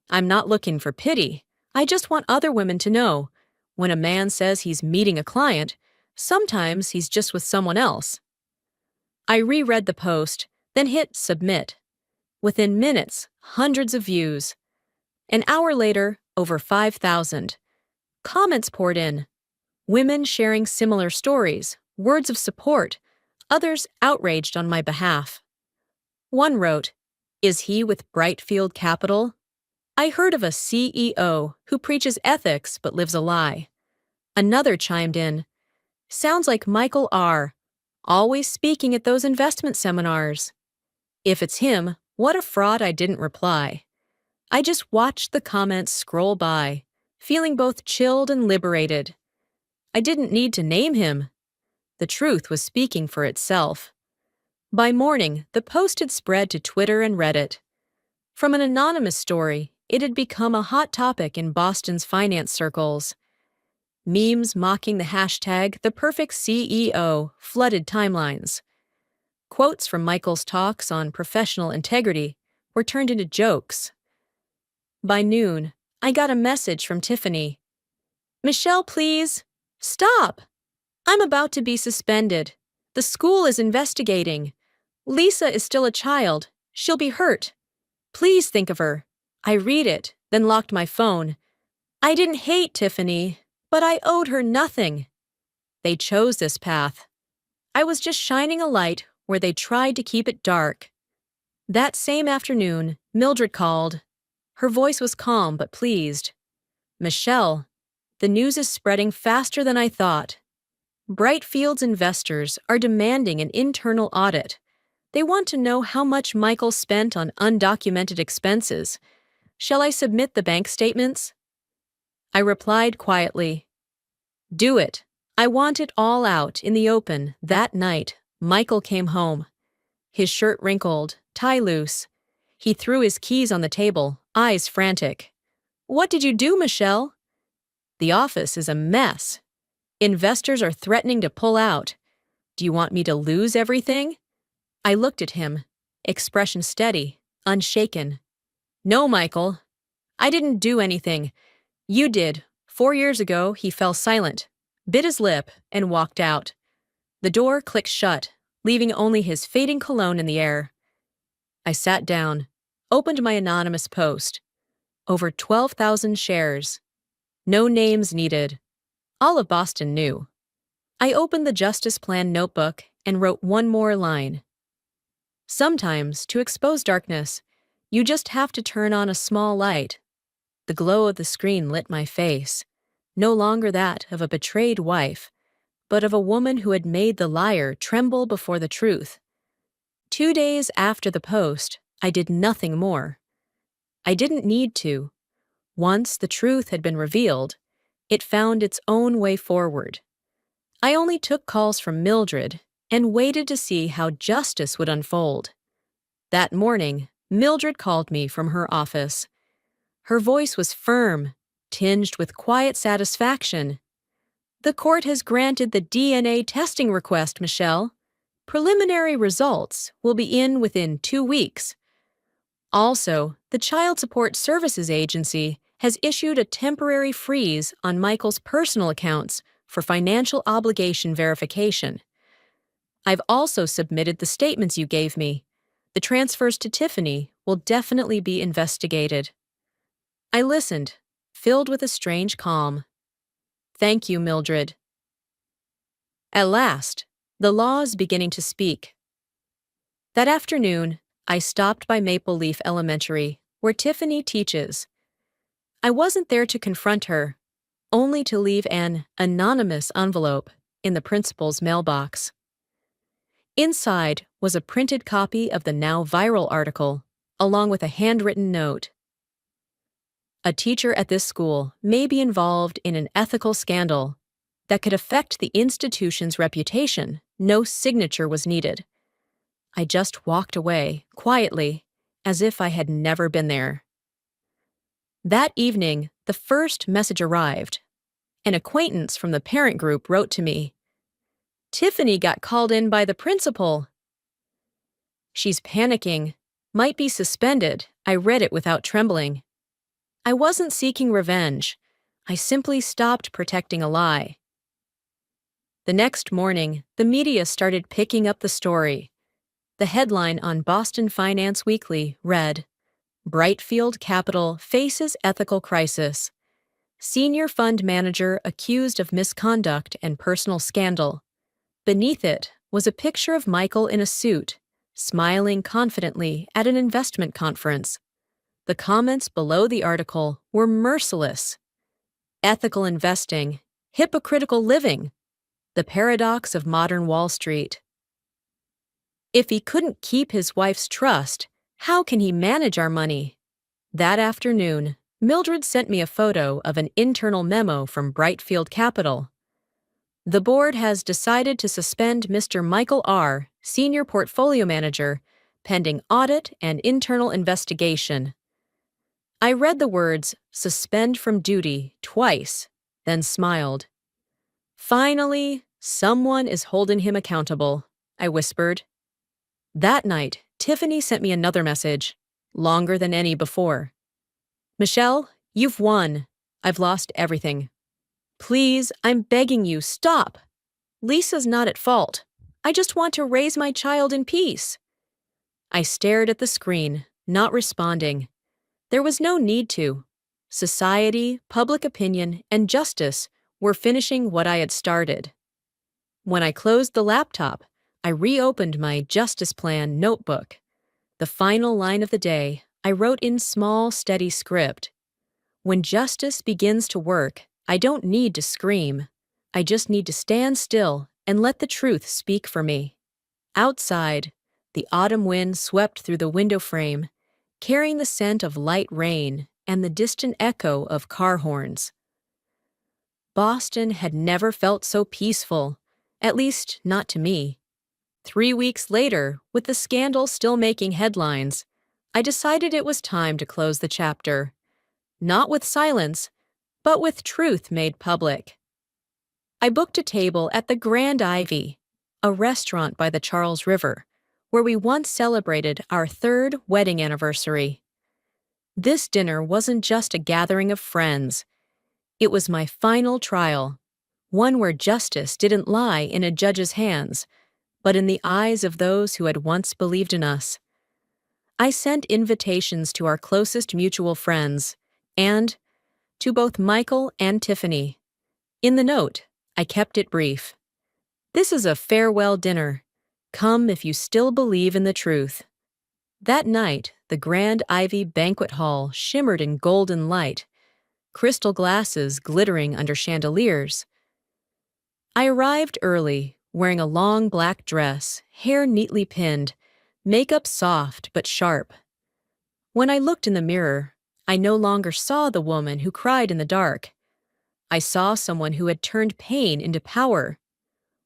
I'm not looking for pity. I just want other women to know, when a man says he's meeting a client, sometimes he's just with someone else. I reread the post, then hit submit. Within minutes, hundreds of views. An hour later, over 5,000. Comments poured in. Women sharing similar stories, words of support, others outraged on my behalf. One wrote, "Is he with Brightfield Capital? I heard of a CEO who preaches ethics but lives a lie." Another chimed in, "Sounds like Michael R., always speaking at those investment seminars." If it's him, what a fraud I didn't reply. I just watched the comments scroll by, feeling both chilled and liberated. I didn't need to name him. The truth was speaking for itself. By morning, the post had spread to Twitter and Reddit. From an anonymous story, it had become a hot topic in Boston's finance circles. Memes mocking the hashtag #ThePerfectCEO flooded timelines. Quotes from Michael's talks on professional integrity were turned into jokes. By noon, I got a message from Tiffany. "Michelle, please. Stop. I'm about to be suspended. The school is investigating. Lisa is still a child. She'll be hurt. Please think of her." I read it, then locked my phone. I didn't hate Tiffany, but I owed her nothing. They chose this path. I was just shining a light where they tried to keep it dark. That same afternoon, Mildred called. Her voice was calm but pleased. "Michelle, the news is spreading faster than I thought. Brightfield's investors are demanding an internal audit. They want to know how much Michael spent on undocumented expenses. Shall I submit the bank statements?" I replied quietly, "Do it. I want it all out in the open." That night, Michael came home. His shirt wrinkled, tie loose. He threw his keys on the table, eyes frantic. "What did you do, Michelle?" "The office is a mess. Investors are threatening to pull out. Do you want me to lose everything?" I looked at him, expression steady, unshaken. "No, Michael. I didn't do anything. You did." 4 years ago, he fell silent, bit his lip, and walked out. The door clicked shut, leaving only his fading cologne in the air. I sat down, opened my anonymous post. Over 12,000 shares. No names needed. All of Boston knew. I opened the Justice Plan notebook and wrote one more line. Sometimes, to expose darkness, you just have to turn on a small light. The glow of the screen lit my face, no longer that of a betrayed wife, but of a woman who had made the liar tremble before the truth. 2 days after the post, I did nothing more. I didn't need to. Once the truth had been revealed, it found its own way forward. I only took calls from Mildred, and waited to see how justice would unfold. That morning, Mildred called me from her office. Her voice was firm, tinged with quiet satisfaction. "The court has granted the DNA testing request, Michelle. Preliminary results will be in within 2 weeks. Also, the Child Support Services Agency has issued a temporary freeze on Michael's personal accounts for financial obligation verification. I've also submitted the statements you gave me. The transfers to Tiffany will definitely be investigated." I listened, filled with a strange calm. "Thank you, Mildred." At last, the law is beginning to speak. That afternoon, I stopped by Maple Leaf Elementary, where Tiffany teaches. I wasn't there to confront her, only to leave an anonymous envelope in the principal's mailbox. Inside was a printed copy of the now viral article, along with a handwritten note. "A teacher at this school may be involved in an ethical scandal that could affect the institution's reputation. No signature was needed." I just walked away, quietly, as if I had never been there. That evening, the first message arrived. An acquaintance from the parent group wrote to me, "Tiffany got called in by the principal." "She's panicking. Might be suspended." I read it without trembling. I wasn't seeking revenge. I simply stopped protecting a lie. The next morning, the media started picking up the story. The headline on Boston Finance Weekly read, "Brightfield Capital faces ethical crisis. Senior fund manager accused of misconduct and personal scandal." Beneath it was a picture of Michael in a suit, smiling confidently at an investment conference. The comments below the article were merciless. "Ethical investing, hypocritical living, the paradox of modern Wall Street." If he couldn't keep his wife's trust, how can he manage our money? That afternoon, Mildred sent me a photo of an internal memo from Brightfield Capital. "The board has decided to suspend Mr. Michael R., senior portfolio manager, pending audit and internal investigation." I read the words "suspend from duty" twice, then smiled. "Finally, someone is holding him accountable," I whispered. That night, Tiffany sent me another message, longer than any before. "Michelle, you've won. I've lost everything. Please, I'm begging you, stop. Lisa's not at fault. I just want to raise my child in peace." I stared at the screen, not responding. There was no need to. Society, public opinion, and justice were finishing what I had started. When I closed the laptop, I reopened my Justice Plan notebook. The final line of the day, I wrote in small, steady script. When justice begins to work, I don't need to scream. I just need to stand still and let the truth speak for me. Outside, the autumn wind swept through the window frame, carrying the scent of light rain and the distant echo of car horns. Boston had never felt so peaceful, at least not to me. 3 weeks later, with the scandal still making headlines, I decided it was time to close the chapter. Not with silence, but with truth made public. I booked a table at the Grand Ivy, a restaurant by the Charles River, where we once celebrated our 3rd wedding anniversary. This dinner wasn't just a gathering of friends. It was my final trial, one where justice didn't lie in a judge's hands, but in the eyes of those who had once believed in us. I sent invitations to our closest mutual friends, and to both Michael and Tiffany. In the note, I kept it brief. "This is a farewell dinner. Come if you still believe in the truth." That night, the Grand Ivy banquet hall shimmered in golden light, crystal glasses glittering under chandeliers. I arrived early, wearing a long black dress, hair neatly pinned, makeup soft but sharp. When I looked in the mirror, I no longer saw the woman who cried in the dark. I saw someone who had turned pain into power.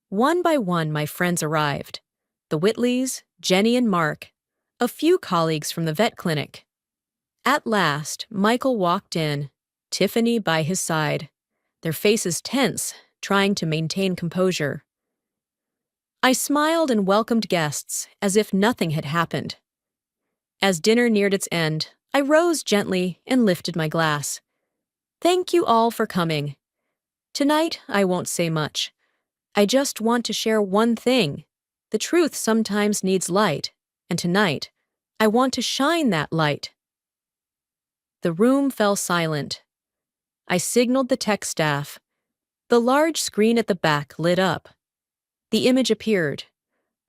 One by one, my friends arrived. The Whitleys, Jenny and Mark, a few colleagues from the vet clinic. At last, Michael walked in, Tiffany by his side, their faces tense, trying to maintain composure. I smiled and welcomed guests as if nothing had happened. As dinner neared its end, I rose gently and lifted my glass. Thank you all for coming. Tonight, I won't say much. I just want to share one thing. The truth sometimes needs light, and tonight, I want to shine that light. The room fell silent. I signaled the tech staff. The large screen at the back lit up. The image appeared.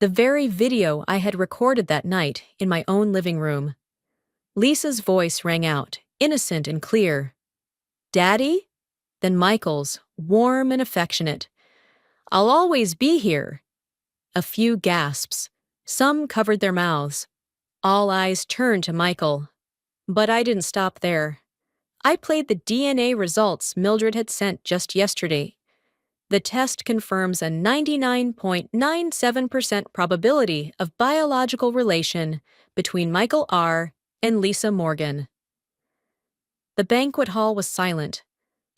The very video I had recorded that night in my own living room. Lisa's voice rang out, innocent and clear. Daddy? Then Michael's, warm and affectionate. I'll always be here. A few gasps. Some covered their mouths. All eyes turned to Michael. But I didn't stop there. I played the DNA results Mildred had sent just yesterday. The test confirms a 99.97% probability of biological relation between Michael R. and Lisa Morgan. The banquet hall was silent.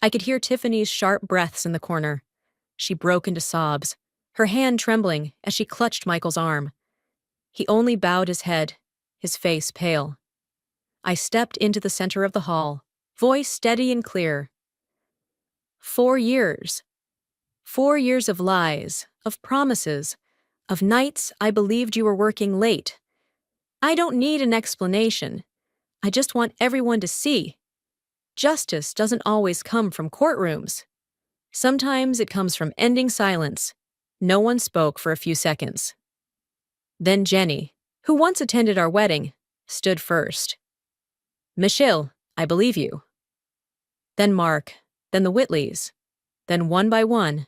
I could hear Tiffany's sharp breaths in the corner. She broke into sobs, her hand trembling as she clutched Michael's arm. He only bowed his head, his face pale. I stepped into the center of the hall, voice steady and clear. 4 years. 4 years of lies, of promises, of nights I believed you were working late. I don't need an explanation. I just want everyone to see. Justice doesn't always come from courtrooms. Sometimes it comes from ending silence. No one spoke for a few seconds. Then Jenny, who once attended our wedding, stood first. Michelle, I believe you. Then Mark, then the Whitleys. Then one by one,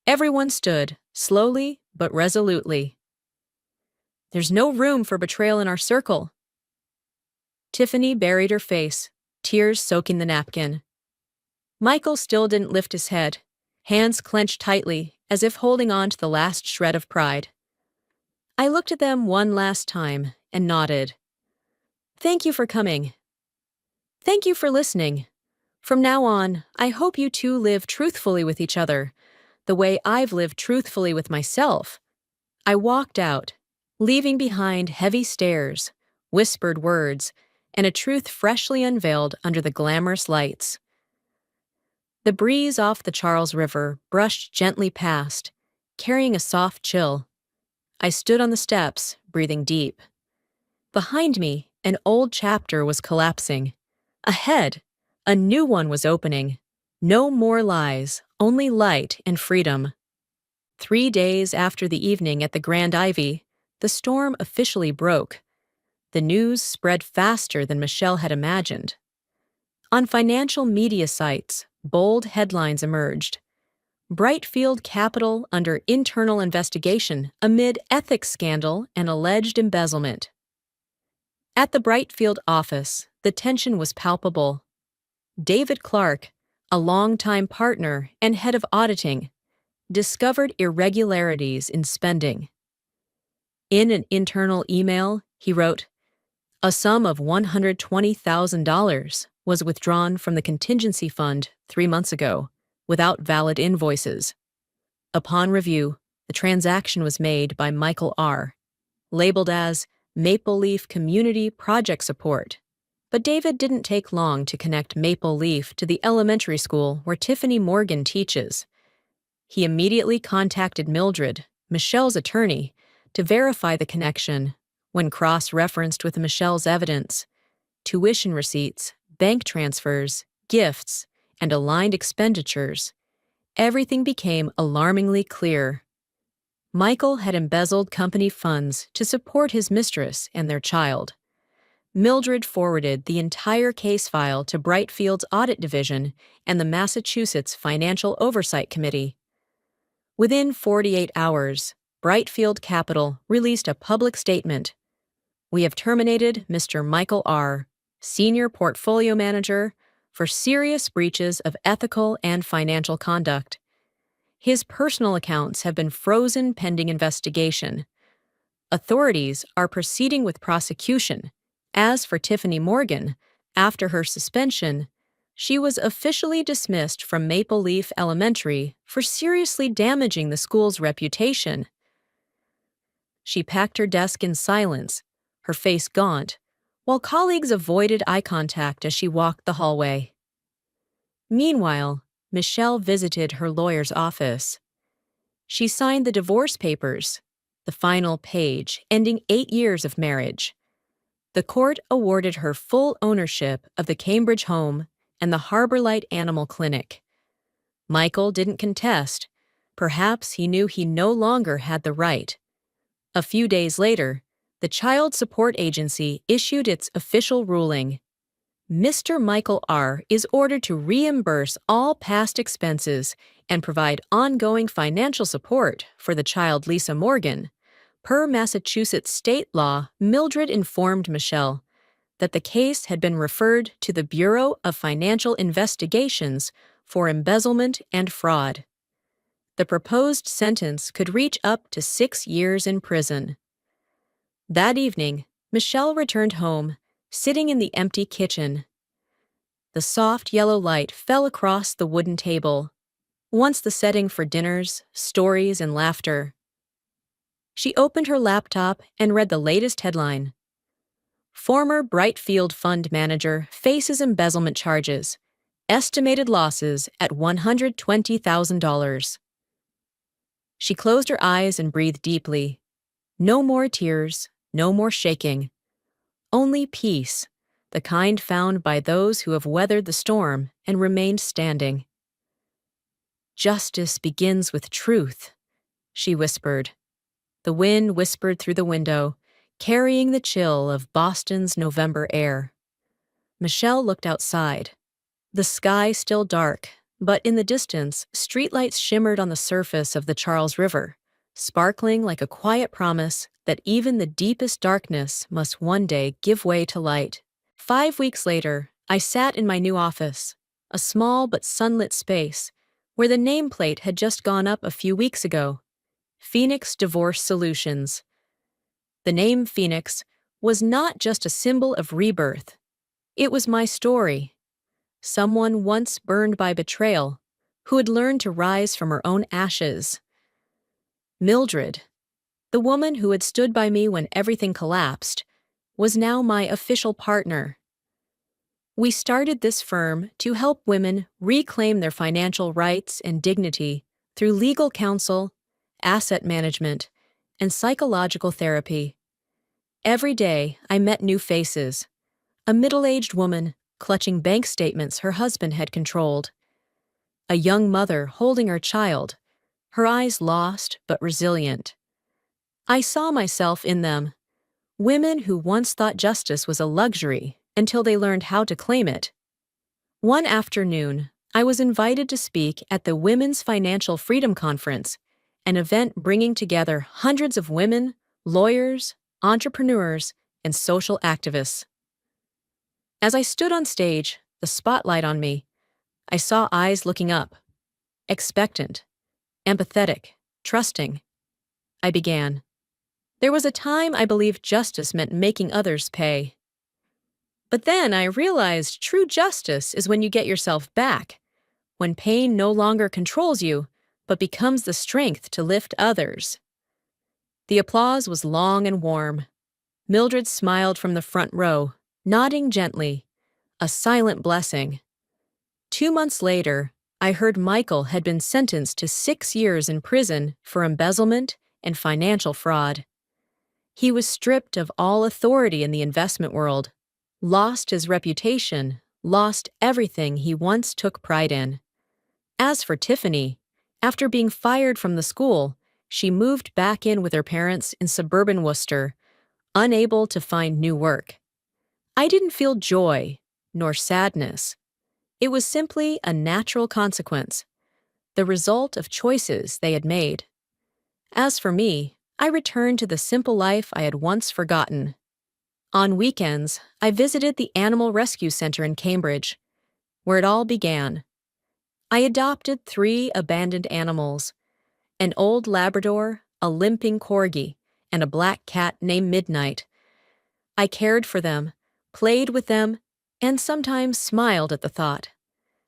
everyone stood, slowly but resolutely. There's no room for betrayal in our circle. Tiffany buried her face, tears soaking the napkin. Michael still didn't lift his head, hands clenched tightly as if holding on to the last shred of pride. I looked at them one last time and nodded. Thank you for coming. Thank you for listening. From now on, I hope you two live truthfully with each other, the way I've lived truthfully with myself. I walked out, leaving behind heavy stares, whispered words, and a truth freshly unveiled under the glamorous lights. The breeze off the Charles River brushed gently past, carrying a soft chill. I stood on the steps, breathing deep. Behind me, an old chapter was collapsing. Ahead, a new one was opening. No more lies, only light and freedom. 3 days after the evening at the Grand Ivy, the storm officially broke. The news spread faster than Michelle had imagined. On financial media sites, bold headlines emerged. Brightfield Capital under internal investigation amid ethics scandal and alleged embezzlement. At the Brightfield office, the tension was palpable. David Clark, a longtime partner and head of auditing, discovered irregularities in spending. In an internal email, he wrote, "A sum of $120,000 was withdrawn from the contingency fund 3 months ago, without valid invoices. Upon review, the transaction was made by Michael R., labeled as Maple Leaf Community Project Support. But David didn't take long to connect Maple Leaf to the elementary school where Tiffany Morgan teaches. He immediately contacted Mildred, Michelle's attorney, to verify the connection. When cross-referenced with Michelle's evidence, tuition receipts, bank transfers, gifts, and aligned expenditures, everything became alarmingly clear. Michael had embezzled company funds to support his mistress and their child. Mildred forwarded the entire case file to Brightfield's Audit Division and the Massachusetts Financial Oversight Committee. Within 48 hours, Brightfield Capital released a public statement. We have terminated Mr. Michael R., Senior Portfolio Manager, for serious breaches of ethical and financial conduct. His personal accounts have been frozen pending investigation. Authorities are proceeding with prosecution. As for Tiffany Morgan, after her suspension, she was officially dismissed from Maple Leaf Elementary for seriously damaging the school's reputation. She packed her desk in silence, her face gaunt, while colleagues avoided eye contact as she walked the hallway. Meanwhile, Michelle visited her lawyer's office. She signed the divorce papers, the final page, ending 8 years of marriage. The court awarded her full ownership of the Cambridge home and the Harbor Light Animal Clinic. Michael didn't contest. Perhaps he knew he no longer had the right. A few days later, the Child Support Agency issued its official ruling. Mr. Michael R. is ordered to reimburse all past expenses and provide ongoing financial support for the child Lisa Morgan. Per Massachusetts state law, Mildred informed Michelle that the case had been referred to the Bureau of Financial Investigations for embezzlement and fraud. The proposed sentence could reach up to 6 years in prison. That evening, Michelle returned home, sitting in the empty kitchen. The soft yellow light fell across the wooden table, once the setting for dinners, stories, and laughter. She opened her laptop and read the latest headline. Former Brightfield fund manager faces embezzlement charges. Estimated losses at $120,000. She closed her eyes and breathed deeply. No more tears, no more shaking. Only peace, the kind found by those who have weathered the storm and remained standing. Justice begins with truth, she whispered. The wind whispered through the window, carrying the chill of Boston's November air. Michelle looked outside. The sky still dark, but in the distance, streetlights shimmered on the surface of the Charles River, sparkling like a quiet promise that even the deepest darkness must one day give way to light. 5 weeks later, I sat in my new office, a small but sunlit space, where the nameplate had just gone up a few weeks ago. Phoenix Divorce Solutions. The name Phoenix was not just a symbol of rebirth. It was my story. Someone once burned by betrayal, who had learned to rise from her own ashes. Mildred, the woman who had stood by me when everything collapsed, was now my official partner. We started this firm to help women reclaim their financial rights and dignity through legal counsel, asset management, and psychological therapy. Every day, I met new faces. A middle-aged woman clutching bank statements her husband had controlled. A young mother holding her child, her eyes lost but resilient. I saw myself in them. Women who once thought justice was a luxury until they learned how to claim it. One afternoon, I was invited to speak at the Women's Financial Freedom Conference, an event bringing together hundreds of women, lawyers, entrepreneurs, and social activists. As I stood on stage, the spotlight on me, I saw eyes looking up, expectant, empathetic, trusting. I began. There was a time I believed justice meant making others pay. But then I realized true justice is when you get yourself back, when pain no longer controls you, but becomes the strength to lift others. The applause was long and warm. Mildred smiled from the front row, nodding gently, a silent blessing. 2 months later, I heard Michael had been sentenced to 6 years in prison for embezzlement and financial fraud. He was stripped of all authority in the investment world, lost his reputation, lost everything he once took pride in. As for Tiffany, after being fired from the school, she moved back in with her parents in suburban Worcester, unable to find new work. I didn't feel joy, nor sadness. It was simply a natural consequence, the result of choices they had made. As for me, I returned to the simple life I had once forgotten. On weekends, I visited the Animal Rescue Center in Cambridge, where it all began. I adopted 3 abandoned animals: an old Labrador, a limping corgi, and a black cat named Midnight. I cared for them, played with them, and sometimes smiled at the thought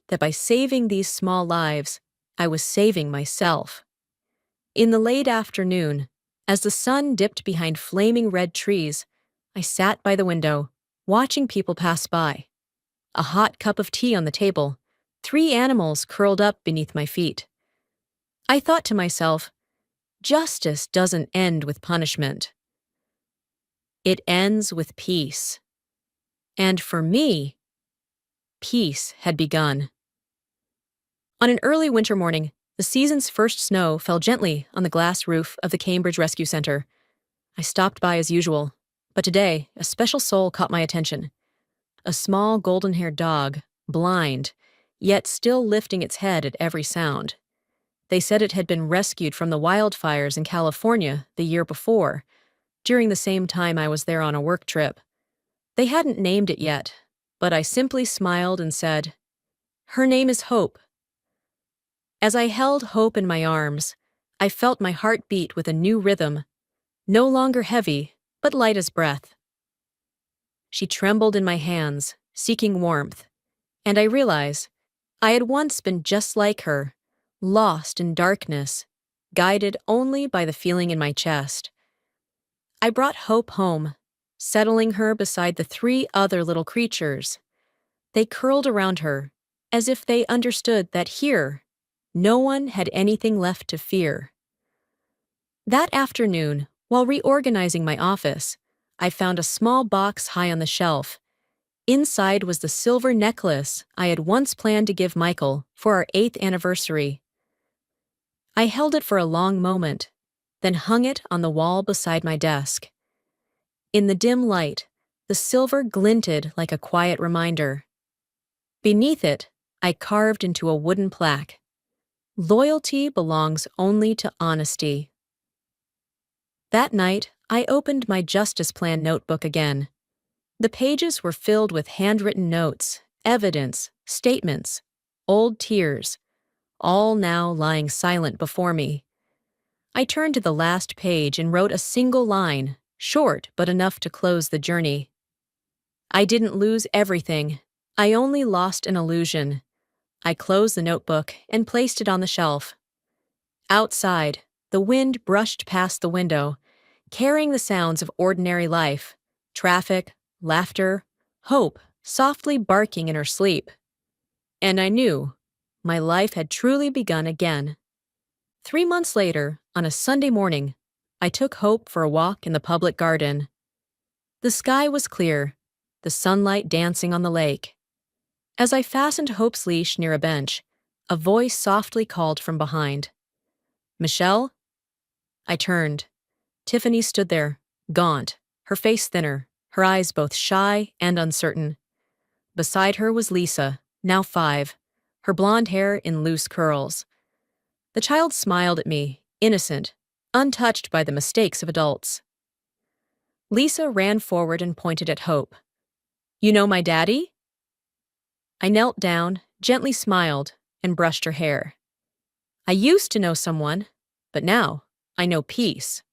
that by saving these small lives, I was saving myself. In the late afternoon, as the sun dipped behind flaming red trees, I sat by the window, watching people pass by. A hot cup of tea on the table, 3 animals curled up beneath my feet. I thought to myself, justice doesn't end with punishment. It ends with peace. And for me, peace had begun. On an early winter morning, the season's first snow fell gently on the glass roof of the Cambridge Rescue Center. I stopped by as usual, but today a special soul caught my attention. A small golden-haired dog, blind, yet still lifting its head at every sound. They said it had been rescued from the wildfires in California the year before, during the same time I was there on a work trip. They hadn't named it yet, but I simply smiled and said, "Her name is Hope." As I held Hope in my arms, I felt my heart beat with a new rhythm, no longer heavy, but light as breath. She trembled in my hands, seeking warmth, and I realized I had once been just like her, lost in darkness, guided only by the feeling in my chest. I brought Hope home, settling her beside the 3 other little creatures. They curled around her, as if they understood that here, no one had anything left to fear. That afternoon, while reorganizing my office, I found a small box high on the shelf. Inside was the silver necklace I had once planned to give Michael for our 8th anniversary. I held it for a long moment, then hung it on the wall beside my desk. In the dim light, the silver glinted like a quiet reminder. Beneath it, I carved into a wooden plaque, "Loyalty belongs only to honesty." That night, I opened my Justice Plan notebook again. The pages were filled with handwritten notes, evidence, statements, old tears, all now lying silent before me. I turned to the last page and wrote a single line, short but enough to close the journey. I didn't lose everything. I only lost an illusion. I closed the notebook and placed it on the shelf. Outside, the wind brushed past the window, carrying the sounds of ordinary life, traffic, laughter, Hope softly barking in her sleep. And I knew my life had truly begun again. 3 months later, on a Sunday morning, I took Hope for a walk in the public garden. The sky was clear, the sunlight dancing on the lake. As I fastened Hope's leash near a bench, a voice softly called from behind. "Michelle?" I turned. Tiffany stood there, gaunt, her face thinner, her eyes both shy and uncertain. Beside her was Lisa, now 5, her blonde hair in loose curls. The child smiled at me, innocent, untouched by the mistakes of adults. Lisa ran forward and pointed at Hope. "You know my daddy?" I knelt down, gently smiled, and brushed her hair. "I used to know someone, but now I know peace."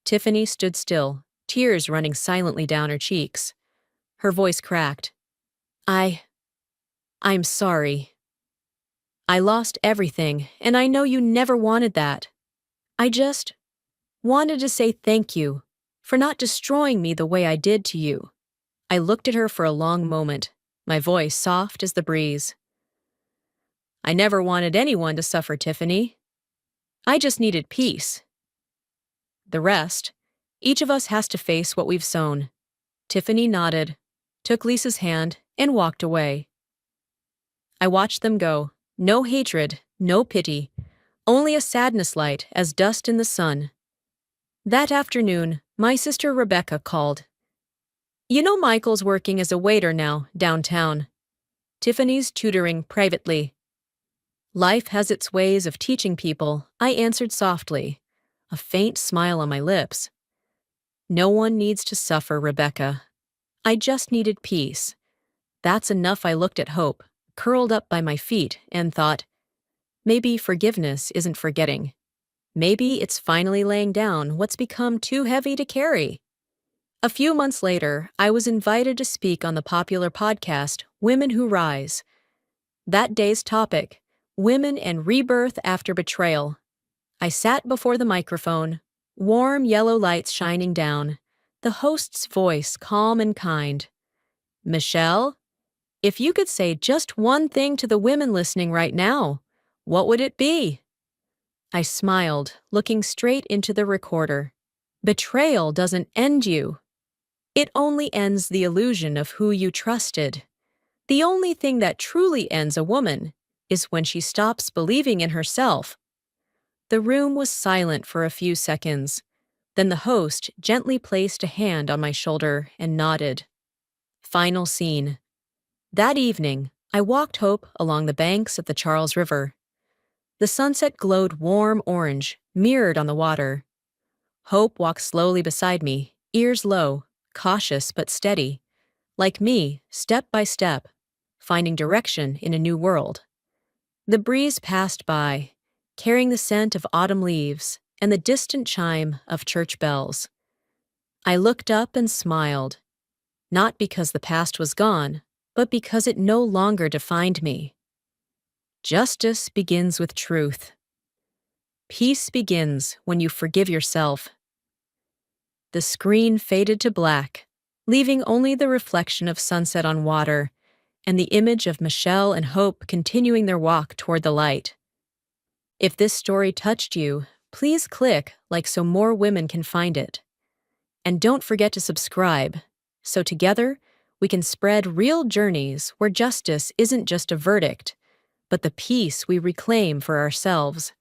Tiffany stood still, tears running silently down her cheeks. Her voice cracked. I'm sorry. I lost everything, and I know you never wanted that. I just wanted to say thank you for not destroying me the way I did to you." I looked at her for a long moment, my voice soft as the breeze. "I never wanted anyone to suffer, Tiffany. I just needed peace. The rest, each of us has to face what we've sown." Tiffany nodded, took Lisa's hand, and walked away. I watched them go. No hatred, no pity, only a sadness light as dust in the sun. That afternoon, my sister Rebecca called. "You know Michael's working as a waiter now, downtown. Tiffany's tutoring privately." "Life has its ways of teaching people," I answered softly, a faint smile on my lips. "No one needs to suffer, Rebecca. I just needed peace. That's enough." I looked at Hope, curled up by my feet and thought, maybe forgiveness isn't forgetting. Maybe it's finally laying down what's become too heavy to carry. A few months later, I was invited to speak on the popular podcast, Women Who Rise. That day's topic, Women and Rebirth After Betrayal. I sat before the microphone, warm yellow lights shining down, the host's voice calm and kind. Michelle, if you could say just one thing to the women listening right now, what would it be? I smiled, looking straight into the recorder. Betrayal doesn't end you. It only ends the illusion of who you trusted. The only thing that truly ends a woman is when she stops believing in herself. The room was silent for a few seconds. Then the host gently placed a hand on my shoulder and nodded. Final scene. That evening, I walked Hope along the banks of the Charles River. The sunset glowed warm orange, mirrored on the water. Hope walked slowly beside me, ears low, cautious but steady. Like me, step by step, finding direction in a new world. The breeze passed by, carrying the scent of autumn leaves and the distant chime of church bells. I looked up and smiled, not because the past was gone, but because it no longer defined me. Justice begins with truth. Peace begins when you forgive yourself. The screen faded to black, leaving only the reflection of sunset on water and the image of Michelle and Hope continuing their walk toward the light. If this story touched you, please click like so more women can find it. And don't forget to subscribe, so together we can spread real journeys where justice isn't just a verdict, but the peace we reclaim for ourselves.